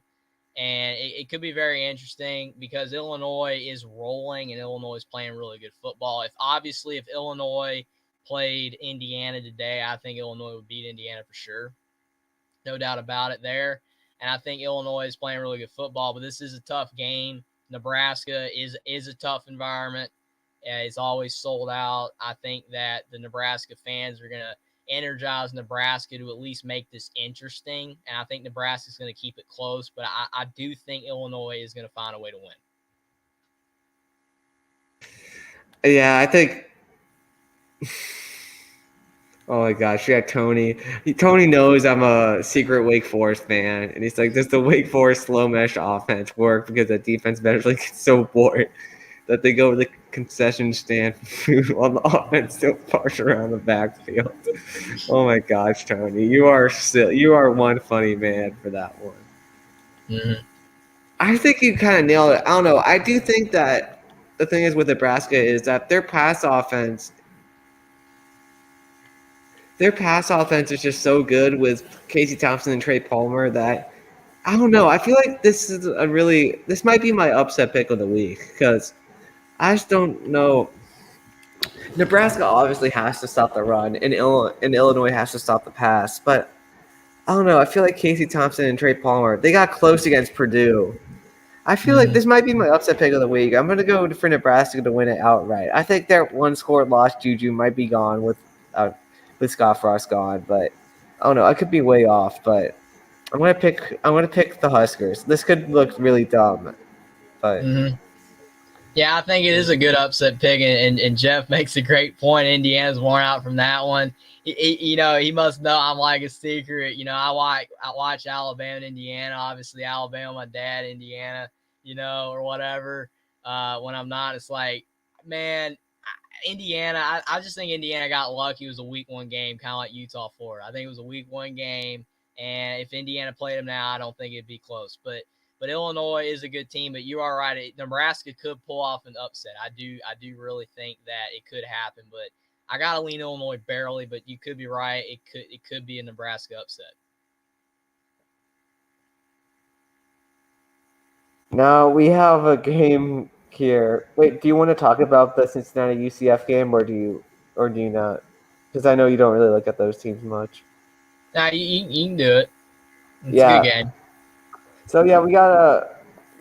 And it could be very interesting because Illinois is rolling and Illinois is playing really good football. If Illinois played Indiana today, I think Illinois would beat Indiana for sure. No doubt about it there. And I think Illinois is playing really good football, but this is a tough game. Nebraska is a tough environment. It's always sold out. I think that the Nebraska fans are going to energize Nebraska to at least make this interesting. And I think Nebraska is going to keep it close, but I do think Illinois is going to find a way to win. Yeah, I think. Oh my gosh, yeah, Tony. Tony knows I'm a secret Wake Forest fan, and he's like, "Does the Wake Forest slow mesh offense work?" Because the defense eventually gets so bored that they go to the concession stand for food while the offense still parks around the backfield. Oh my gosh, Tony, you are one funny man for that one. Mm-hmm. I think you kind of nailed it. I don't know. I do think that the thing is with Nebraska is that their pass offense is just so good with Casey Thompson and Trey Palmer that I don't know. I feel like this might be my upset pick of the week because I just don't know. Nebraska obviously has to stop the run, and Illinois has to stop the pass. But I don't know. I feel like Casey Thompson and Trey Palmer, they got close against Purdue. I feel like this might be my upset pick of the week. I'm going to go for Nebraska to win it outright. I think their one-score loss juju might be gone with Scott Frost gone, but I don't know. I could be way off, but I'm going to pick the Huskers. This could look really dumb, but yeah, I think it is a good upset pick, and Jeff makes a great point. Indiana's worn out from that one. He must know I'm like a secret. I watch Alabama and Indiana. Obviously, Alabama, my dad, Indiana, or whatever. When I'm not, it's like, man, Indiana. I just think Indiana got lucky. It was a week 1 game, kind of like Utah, Florida. I think it was a week 1 game, and if Indiana played them now, I don't think it'd be close. But Illinois is a good team. But you are right. Nebraska could pull off an upset. I do really think that it could happen. But I gotta lean Illinois barely. But you could be right. It could be a Nebraska upset. now we have a game here. Wait, do you want to talk about the Cincinnati UCF game, or do you not? Because I know you don't really look at those teams much. Nah, you can do it. It's a good game. So yeah, we got a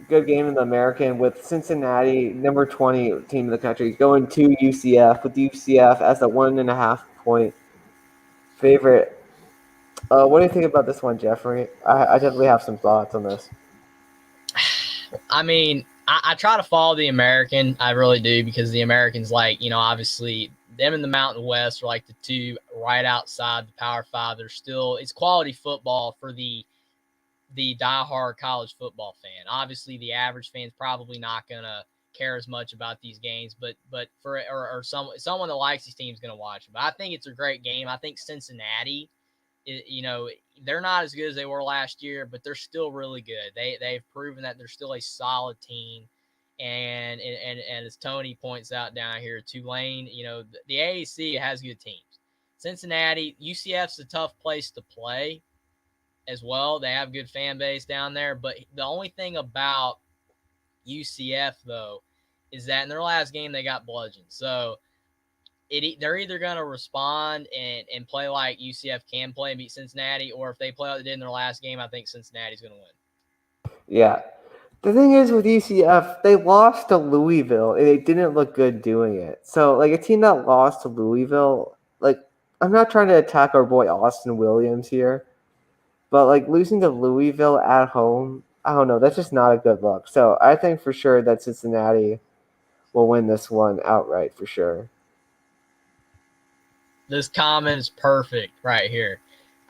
good game in the American with Cincinnati, number 20 team in the country, going to UCF with UCF as a 1.5-point favorite. What do you think about this one, Jeffrey? I definitely have some thoughts on this. I mean, I try to follow the American. I really do because the Americans, like, obviously them in the Mountain West are like the two right outside the Power Five. They're still, it's quality football for the diehard college football fan. Obviously, the average fan's probably not gonna care as much about these games, but for or someone that likes these teams gonna watch them. But I think it's a great game. I think Cincinnati, they're not as good as they were last year, but they're still really good. They've proven that they're still a solid team. And as Tony points out down here, Tulane, the AAC has good teams. Cincinnati, UCF's a tough place to play as well. They have good fan base down there, but the only thing about UCF though is that in their last game they got bludgeoned. So they're either going to respond and play like UCF can play and beat Cincinnati, or if they play like they did in their last game, I think Cincinnati's going to win. Yeah. The thing is with UCF, they lost to Louisville and they didn't look good doing it. So, like, a team that lost to Louisville, like, I'm not trying to attack our boy Austin Williams here, but, like, losing to Louisville at home, I don't know, that's just not a good look. So, I think for sure that Cincinnati will win this one outright for sure. This comment is perfect right here.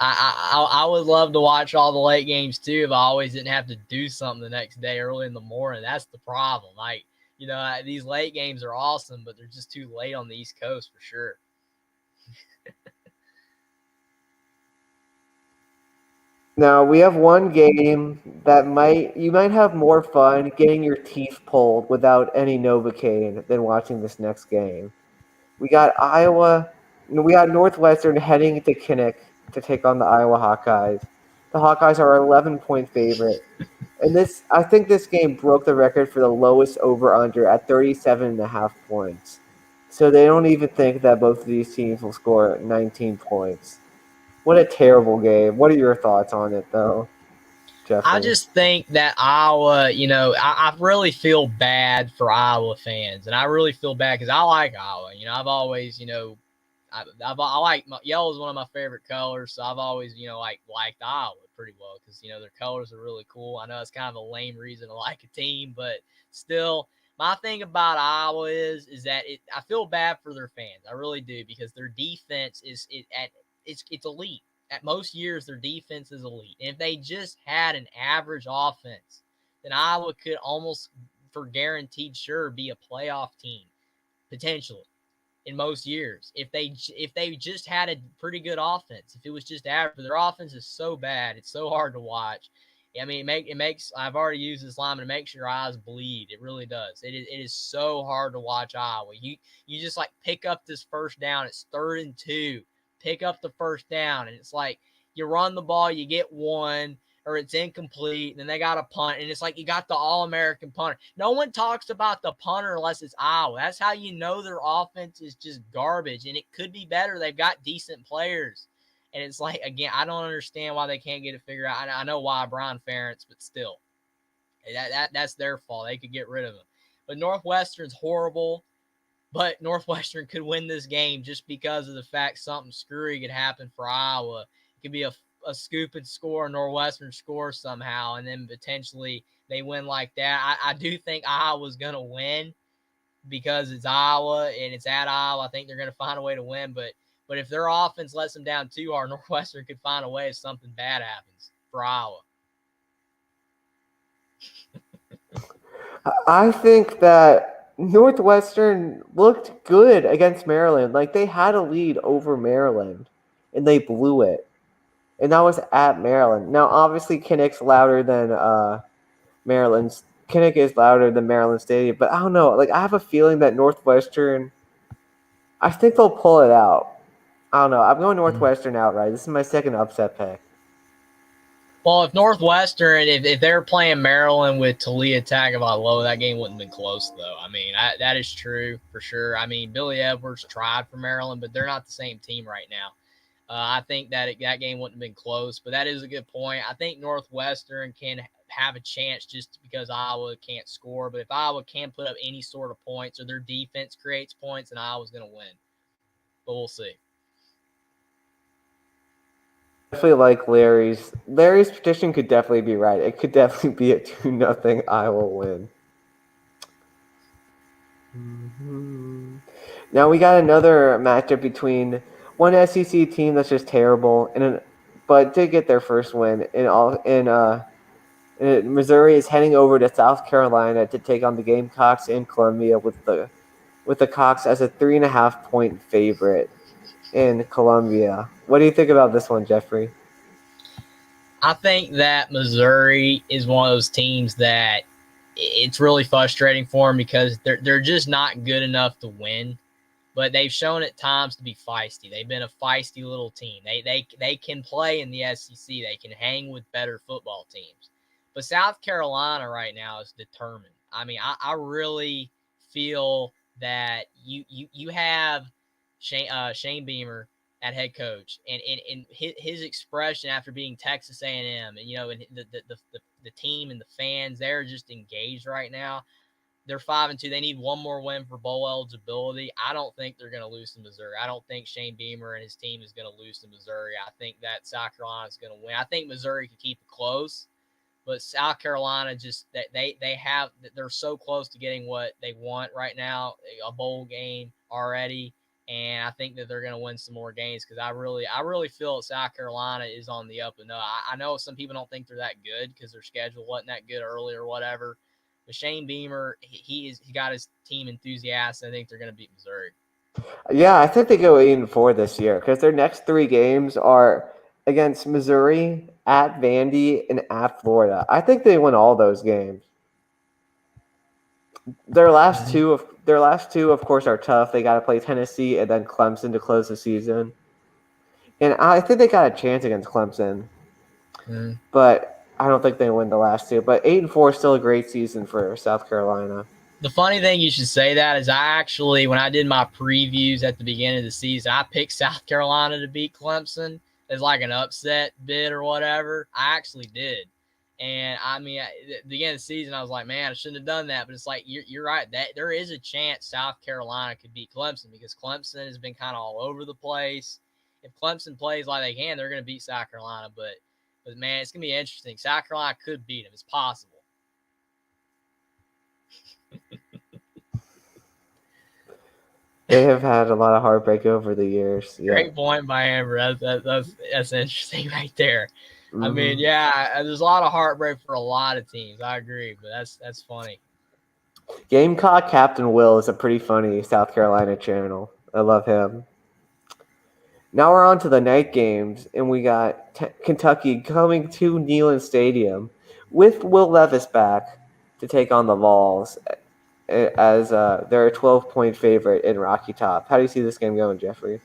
I would love to watch all the late games too if I always didn't have to do something the next day early in the morning. That's the problem. Like, these late games are awesome, but they're just too late on the East Coast for sure. Now we have one game that you might have more fun getting your teeth pulled without any Novocaine than watching this next game. We got Iowa. We got Northwestern heading to Kinnick to take on the Iowa Hawkeyes. The Hawkeyes are 11-point favorite. And I think this game broke the record for the lowest over/under at 37.5 points. So they don't even think that both of these teams will score 19 points. What a terrible game. What are your thoughts on it, though, I Jeffrey? just think that Iowa, I really feel bad for Iowa fans, and I really feel bad because I like Iowa. I've always, I like yellow is one of my favorite colors, so I've always, liked Iowa pretty well because their colors are really cool. I know it's kind of a lame reason to like a team, but still, my thing about Iowa is that I feel bad for their fans. I really do because their defense it's elite. At most years, their defense is elite. And if they just had an average offense, then Iowa could almost, for guaranteed sure, be a playoff team potentially in most years. If they just had a pretty good offense, if it was just average, but their offense is so bad, it's so hard to watch. I mean, it makes. I've already used this line, but it makes your eyes bleed. It really does. It is so hard to watch Iowa. You just like pick up this first down. It's 3rd and 2. Pick up the first down, and it's like you run the ball, you get one, or it's incomplete, and then they got a punt, and it's like you got the All-American punter. No one talks about the punter unless it's Iowa. That's how you know their offense is just garbage, and it could be better. They've got decent players. And it's like, again, I don't understand why they can't get it figured out. I know why, Brian Ferentz, but still, that's their fault. They could get rid of him. But Northwestern's horrible. But Northwestern could win this game just because of the fact something screwy could happen for Iowa. It could be a scoop and score, Northwestern score somehow, and then potentially they win like that. I do think Iowa's going to win because it's Iowa and it's at Iowa. I think they're going to find a way to win. But if their offense lets them down too hard, Northwestern could find a way if something bad happens for Iowa. I think that Northwestern looked good against Maryland. Like, they had a lead over Maryland, and they blew it. And that was at Maryland. Now, obviously, Kinnick's louder than Maryland's. Kinnick is louder than Maryland Stadium, but I don't know. Like, I have a feeling that Northwestern, I think they'll pull it out. I don't know. I'm going Northwestern outright. This is my second upset pick. Well, if Northwestern, if they're playing Maryland with Talia Tagovailoa, that game wouldn't have been close, though. I mean, that is true for sure. I mean, Billy Edwards tried for Maryland, but they're not the same team right now. I think that that game wouldn't have been close, but that is a good point. I think Northwestern can have a chance just because Iowa can't score. But if Iowa can put up any sort of points or their defense creates points, then Iowa's going to win. But we'll see. Definitely like Larry's petition could definitely be right. It could definitely be a 2-0 Iowa win. Now we got another matchup between one SEC team that's just terrible but did get their first win in Missouri is heading over to South Carolina to take on the Gamecocks in Columbia with the Cox as a 3.5 point favorite in Columbia. What do you think about this one, Jeffrey? I think that Missouri is one of those teams that it's really frustrating for them because they're just not good enough to win, but they've shown at times to be feisty. They've been a feisty little team. They can play in the SEC. They can hang with better football teams. But South Carolina right now is determined. I mean, I really feel that you have Shane Beamer at head coach, and his expression after being Texas A&M, and and the team and the fans, they're just engaged right now. They're 5-2. They need one more win for bowl eligibility. I don't think they're going to lose to Missouri. I don't think Shane Beamer and his team is going to lose to Missouri. I think that South Carolina is going to win. I think Missouri can keep it close, but South Carolina they're so close to getting what they want right now, a bowl game already. And I think that they're going to win some more games because I really feel that South Carolina is on the up and up. I know some people don't think they're that good because their schedule wasn't that good early or whatever. But Shane Beamer, he got his team enthusiastic. I think they're going to beat Missouri. Yeah, I think they go 8-4 this year because their next 3 games are against Missouri, at Vandy, and at Florida. I think they win all those games. Their last two, of course, are tough. They got to play Tennessee and then Clemson to close the season. And I think they got a chance against Clemson, but I don't think they win the last two. But 8-4 is still a great season for South Carolina. The funny thing you should say that is when I did my previews at the beginning of the season, I picked South Carolina to beat Clemson as like an upset bid or whatever. I actually did. And I mean, at the beginning of the season, I was like, man, I shouldn't have done that. But it's like, you're right. That there is a chance South Carolina could beat Clemson because Clemson has been kind of all over the place. If Clemson plays like they can, they're going to beat South Carolina. But man, it's going to be interesting. South Carolina could beat them. It's possible. They have had a lot of heartbreak over the years. Yeah. Great point by Amber. That's interesting right there. Mm-hmm. I mean, yeah, there's a lot of heartbreak for a lot of teams. I agree, but that's funny. Gamecock Captain Will is a pretty funny South Carolina channel. I love him. Now we're on to the night games, and we got Kentucky coming to Neyland Stadium with Will Levis back to take on the Vols as they're a 12-point favorite in Rocky Top. How do you see this game going, Jeffrey?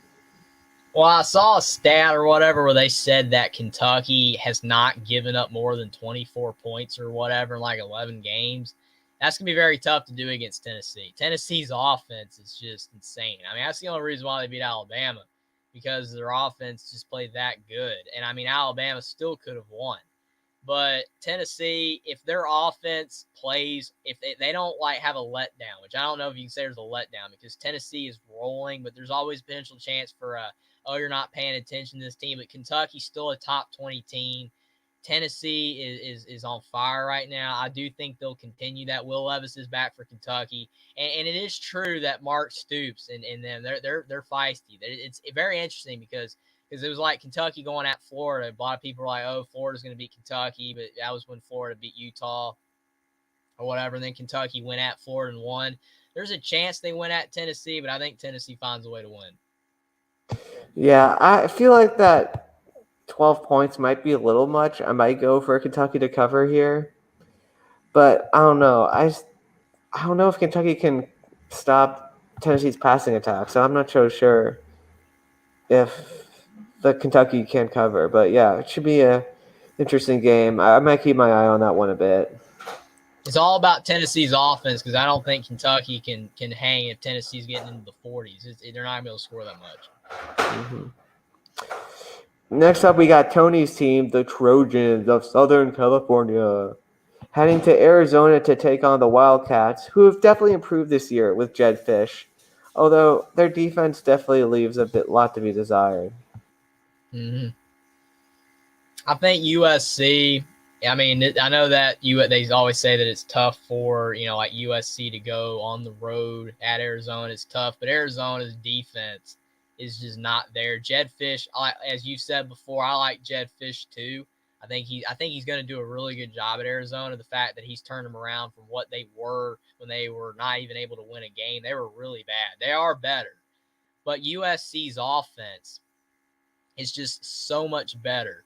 Well, I saw a stat or whatever where they said that Kentucky has not given up more than 24 points or whatever in like 11 games. That's going to be very tough to do against Tennessee. Tennessee's offense is just insane. I mean, that's the only reason why they beat Alabama, because their offense just played that good. And, I mean, Alabama still could have won. But Tennessee, if their offense plays, if they don't like have a letdown, which I don't know if you can say there's a letdown because Tennessee is rolling, but there's always potential chance for you're not paying attention to this team. But Kentucky's still a top 20 team. Tennessee is on fire right now. I do think they'll continue that. Will Levis is back for Kentucky, and it is true that Mark Stoops and them they're feisty. It's very interesting because it was like Kentucky going at Florida. A lot of people were like, "Oh, Florida's going to beat Kentucky," but that was when Florida beat Utah or whatever. And then Kentucky went at Florida and won. There's a chance they win at Tennessee, but I think Tennessee finds a way to win. Yeah, I feel like that 12 points might be a little much. I might go for Kentucky to cover here. But I don't know. I don't know if Kentucky can stop Tennessee's passing attack. So I'm not so sure if the Kentucky can cover. But yeah, it should be an interesting game. I might keep my eye on that one a bit. It's all about Tennessee's offense because I don't think Kentucky can hang if Tennessee's getting into the 40s. They're not going to be able to score that much. Mm-hmm. Next up, we got Tony's team, the Trojans of Southern California, heading to Arizona to take on the Wildcats, who have definitely improved this year with Jed Fish, although their defense definitely leaves a lot to be desired. Mm-hmm. I think USC. I mean, I know that they always say that it's tough for like USC to go on the road at Arizona. It's tough, but Arizona's defense is just not there. Jed Fish, as you said before, I like Jed Fish too. I think he's going to do a really good job at Arizona. The fact that he's turned them around from what they were when they were not even able to win a game, they were really bad. They are better, but USC's offense is just so much better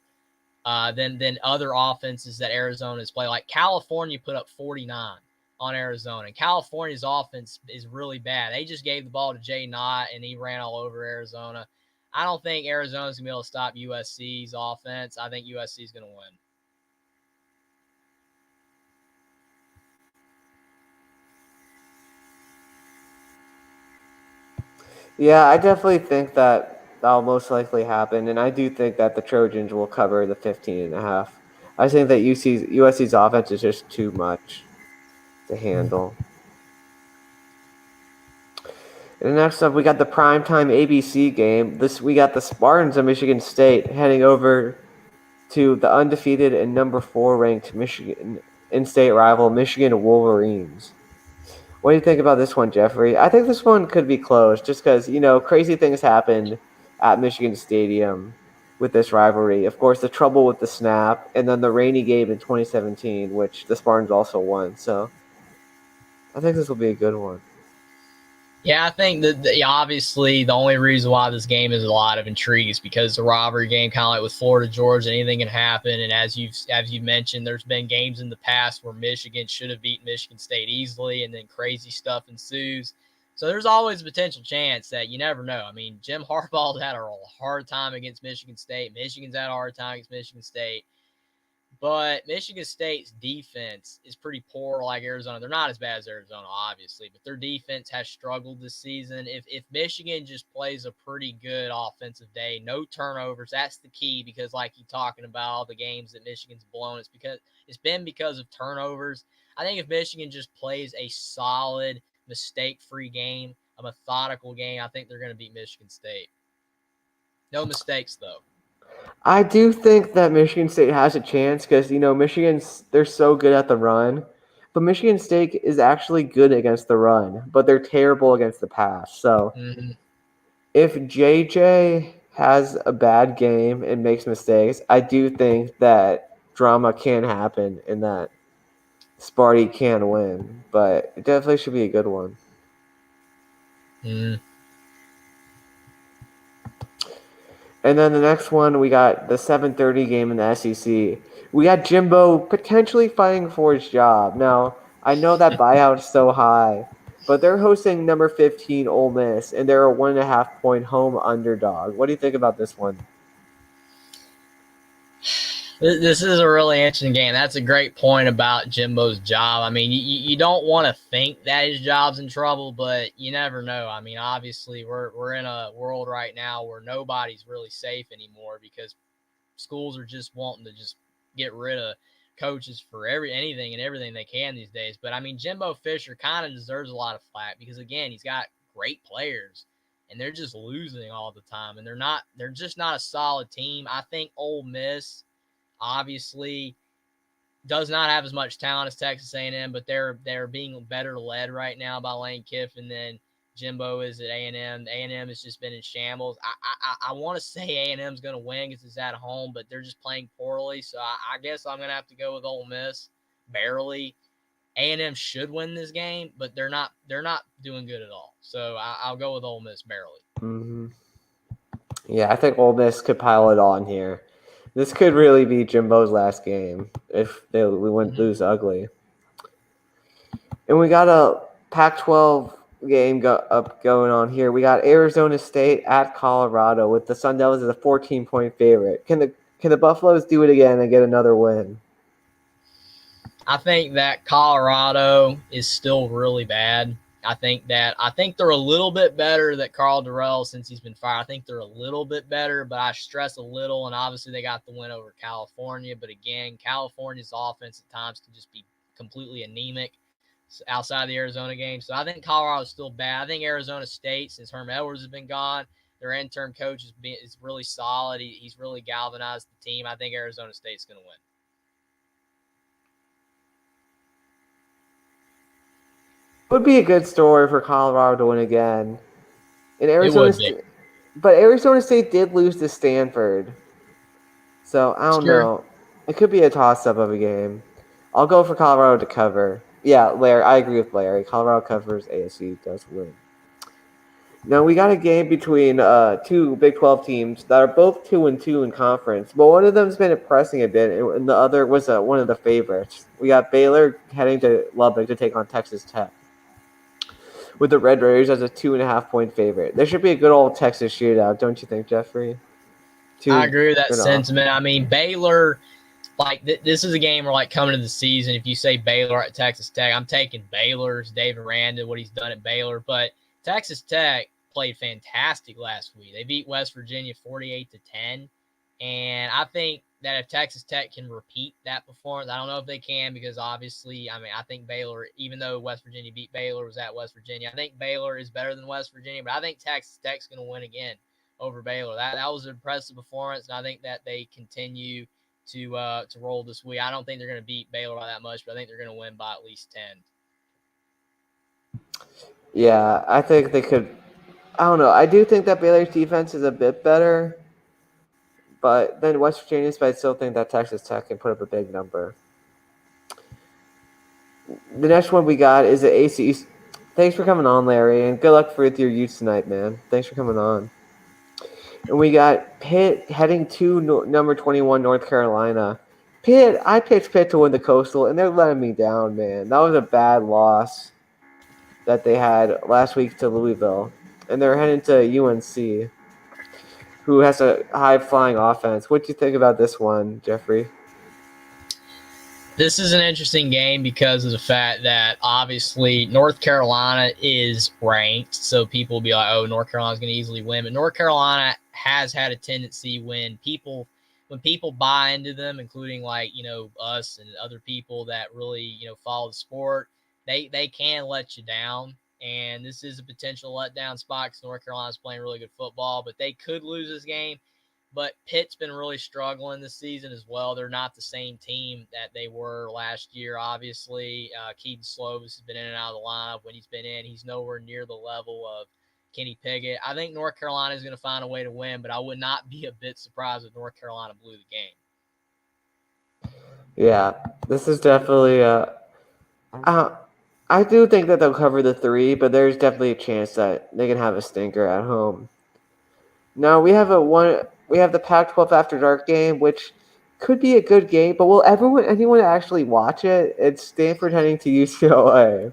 than other offenses that Arizona's play. Like California put up 49 on Arizona. And California's offense is really bad. They just gave the ball to Jay Knott, and he ran all over Arizona. I don't think Arizona's going to be able to stop USC's offense. I think USC is going to win. Yeah, I definitely think that that'll most likely happen, and I do think that the Trojans will cover the 15.5. I think that USC's offense is just too much to handle. And next up, we got the primetime ABC game. We got the Spartans of Michigan State heading over to the undefeated and number 4 ranked Michigan in-state rival Michigan Wolverines. What do you think about this one, Jeffrey? I think this one could be close just because, crazy things happened at Michigan Stadium with this rivalry. Of course, the trouble with the snap and then the rainy game in 2017, which the Spartans also won. So I think this will be a good one. Yeah, I think that obviously the only reason why this game is a lot of intrigue is because the rivalry game, kind of like with Florida Georgia, anything can happen. And as you've mentioned, there's been games in the past where Michigan should have beaten Michigan State easily, and then crazy stuff ensues. So there's always a potential chance that you never know. I mean, Jim Harbaugh's had a hard time against Michigan State. Michigan's had a hard time against Michigan State. But Michigan State's defense is pretty poor, like Arizona. They're not as bad as Arizona, obviously, but their defense has struggled this season. If Michigan just plays a pretty good offensive day, no turnovers, that's the key. Because, like you're talking about, all the games that Michigan's blown, it's been because of turnovers. I think if Michigan just plays a solid, mistake-free game, a methodical game, I think they're going to beat Michigan State. No mistakes, though. I do think that Michigan State has a chance because, they're so good at the run. But Michigan State is actually good against the run, but they're terrible against the pass. So Mm-hmm. if JJ has a bad game and makes mistakes, I do think that drama can happen and that Sparty can win. But it definitely should be a good one. Mm-hmm. And then the next one, we got the 7:30 game in the SEC. We got Jimbo potentially fighting for his job. Now, I know that buyout's so high, but they're hosting number 15 Ole Miss, and they're a 1.5 point home underdog. What do you think about this one? This is a really interesting game. That's a great point about Jimbo's job. I mean, you don't want to think that his job's in trouble, but you never know. I mean, obviously, we're in a world right now where nobody's really safe anymore because schools are just wanting to just get rid of coaches for anything and everything they can these days. But I mean, Jimbo Fisher kind of deserves a lot of flack because again, he's got great players and they're just losing all the time and they're just not a solid team. I think Ole Miss obviously does not have as much talent as Texas A&M, but they're being better led right now by Lane Kiffin than Jimbo is at A&M. A&M has just been in shambles. I want to say A&M is going to win because it's at home, but they're just playing poorly. So I guess I'm going to have to go with Ole Miss barely. A&M should win this game, but they're not doing good at all. So I'll go with Ole Miss barely. Mm-hmm. Yeah, I think Ole Miss could pile it on here. This could really be Jimbo's last game if we wouldn't Mm-hmm. lose ugly. And we got a Pac-12 game going on here. We got Arizona State at Colorado with the Sun Devils as a 14-point favorite. Can the Buffaloes do it again and get another win? I think that Colorado is still really bad. I think they're a little bit better that Carl Durrell since he's been fired. I think they're a little bit better, but I stress a little. And obviously they got the win over California, but again, California's offense at times can just be completely anemic outside the Arizona game. So I think Colorado's still bad. I think Arizona State, since Herm Edwards has been gone, their interim coach is really solid. He's really galvanized the team. I think Arizona State's going to win. Would be a good story for Colorado to win again. And It Arizona would be. State, but Arizona State did lose to Stanford. So I don't Sure. know. It could be a toss-up of a game. I'll go for Colorado to cover. Yeah, Larry. I agree with Larry. Colorado covers. ASU does win. Now we got a game between two Big 12 teams that are both 2-2 in conference, but one of them's been impressing a bit, and the other was one of the favorites. We got Baylor heading to Lubbock to take on Texas Tech, with the Red Raiders as a 2.5-point favorite. There should be a good old Texas shootout, don't you think, Jeffrey? I Two agree with that good off. sentiment. I mean, Baylor, like this is a game where, like, coming into the season, if you say Baylor at Texas Tech, I'm taking Baylor's David Aranda, what he's done at Baylor. But Texas Tech played fantastic last week. They beat West Virginia 48-10, and I think that if Texas Tech can repeat that performance, I don't know if they can, because obviously, I mean, I think Baylor, even though West Virginia beat Baylor, was at West Virginia, I think Baylor is better than West Virginia, but I think Texas Tech's going to win again over Baylor. That was an impressive performance, and I think that they continue to roll this week. I don't think they're going to beat Baylor by that much, but I think they're going to win by at least 10. Yeah, I think they could. I don't know. I do think that Baylor's defense is a bit better, but then West Virginia's. But I still think that Texas Tech can put up a big number. The next one we got is the AC. Thanks for coming on, Larry, and good luck with your Utes tonight, man. Thanks for coming on. And we got Pitt heading to number 21, North Carolina. Pitt, I picked Pitt to win the Coastal, and they're letting me down, man. That was a bad loss that they had last week to Louisville. And they're heading to UNC, who has a high-flying offense. What do you think about this one, Jeffrey? This is an interesting game because of the fact that obviously North Carolina is ranked, so people will be like, "Oh, North Carolina's going to easily win." But North Carolina has had a tendency when people buy into them, including, like, us and other people that really follow the sport, they can let you down. And this is a potential letdown spot because North Carolina's playing really good football, but they could lose this game. But Pitt's been really struggling this season as well. They're not the same team that they were last year, obviously. Keaton Slovis has been in and out of the lineup. When he's been in, he's nowhere near the level of Kenny Pickett. I think North Carolina is going to find a way to win, but I would not be a bit surprised if North Carolina blew the game. Yeah, this is definitely I do think that they'll cover the 3, but there's definitely a chance that they can have a stinker at home. Now we have the Pac-12 After Dark game, which could be a good game, but will anyone actually watch it? It's Stanford heading to UCLA.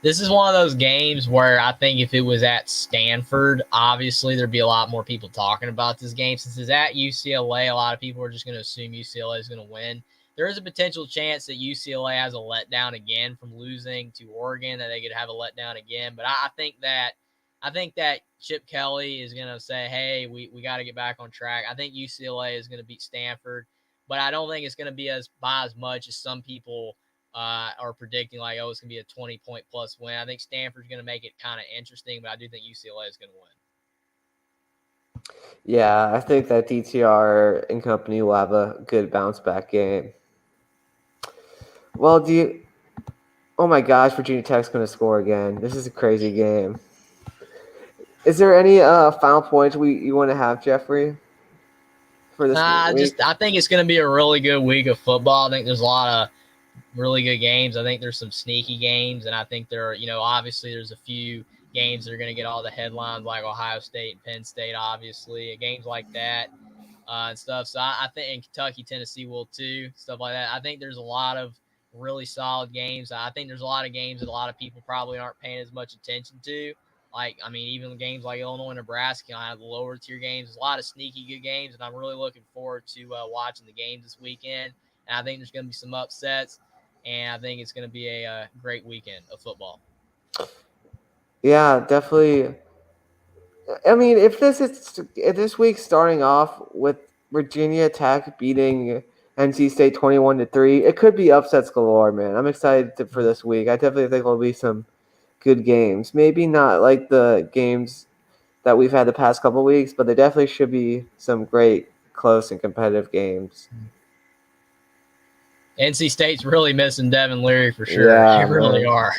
This is one of those games where I think if it was at Stanford, obviously there'd be a lot more people talking about this game. Since it's at UCLA, a lot of people are just going to assume UCLA is going to win. There is a potential chance that UCLA has a letdown again from losing to Oregon, that they could have a letdown again. But I think that Chip Kelly is going to say, "Hey, we got to get back on track." I think UCLA is going to beat Stanford, but I don't think it's going to be by as much as some people are predicting, like, "Oh, it's going to be a 20-point plus win." I think Stanford's going to make it kind of interesting, but I do think UCLA is going to win. Yeah, I think that DTR and company will have a good bounce back game. Well, oh my gosh, Virginia Tech's going to score again. This is a crazy game. Is there any final points you want to have, Jeffrey, for this week? I think it's going to be a really good week of football. I think there's a lot of really good games. I think there's some sneaky games, and I think obviously there's a few games that are going to get all the headlines, like Ohio State and Penn State, obviously, games like that and stuff. So I think in Kentucky, Tennessee will too, stuff like that. I think there's a lot of really solid games. I think there's a lot of games that a lot of people probably aren't paying as much attention to. Like, I mean, even games like Illinois, Nebraska, I have the lower tier games. There's a lot of sneaky good games, and I'm really looking forward to watching the games this weekend. And I think there's going to be some upsets, and I think it's going to be a great weekend of football. Yeah, definitely. I mean, if this week starting off with Virginia Tech beating NC State 21-3, it could be upsets galore, man. I'm excited for this week. I definitely think there'll be some good games. Maybe not like the games that we've had the past couple weeks, but there definitely should be some great, close, and competitive games. NC State's really missing Devin Leary for sure. Yeah, They really man. are.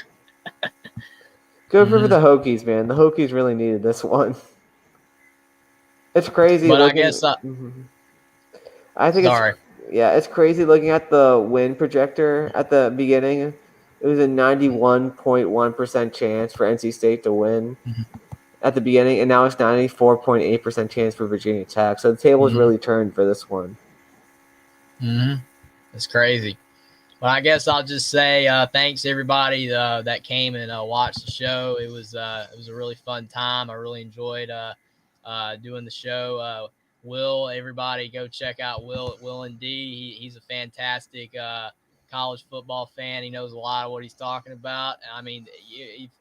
Good for the Hokies, man. The Hokies really needed this one. It's crazy But I looking. guess, I think sorry. it's crazy looking at the win projector at the beginning. It was a 91.1% chance for NC State to win at the beginning, and now it's 94.8% chance for Virginia Tech. So the table's really turned for this one. It's crazy. Well, I guess I'll just say thanks everybody that came and watched the show. It was a really fun time. I really enjoyed doing the show. Will, everybody go check out Will at WillND. He's a fantastic college football fan. He knows a lot of what he's talking about. I mean,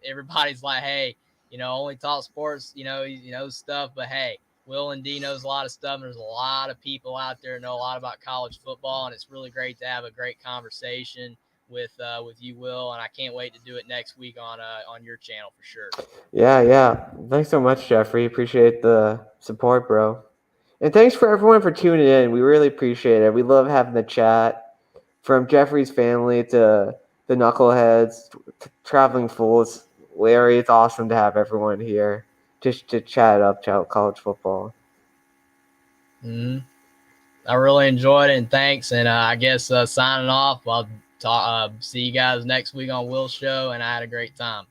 everybody's like, hey, only talk sports. He knows stuff, but hey, WillND knows a lot of stuff. There's a lot of people out there that know a lot about college football, and it's really great to have a great conversation with you, Will. And I can't wait to do it next week on your channel for sure. Yeah. Thanks so much, Jeffrey. Appreciate the support, bro. And thanks for everyone for tuning in. We really appreciate it. We love having the chat, from Jeffrey's family to the knuckleheads, traveling fools. Larry, it's awesome to have everyone here just to chat up college football. I really enjoyed it, and thanks. And I guess signing off, I'll see you guys next week on Will's show, and I had a great time.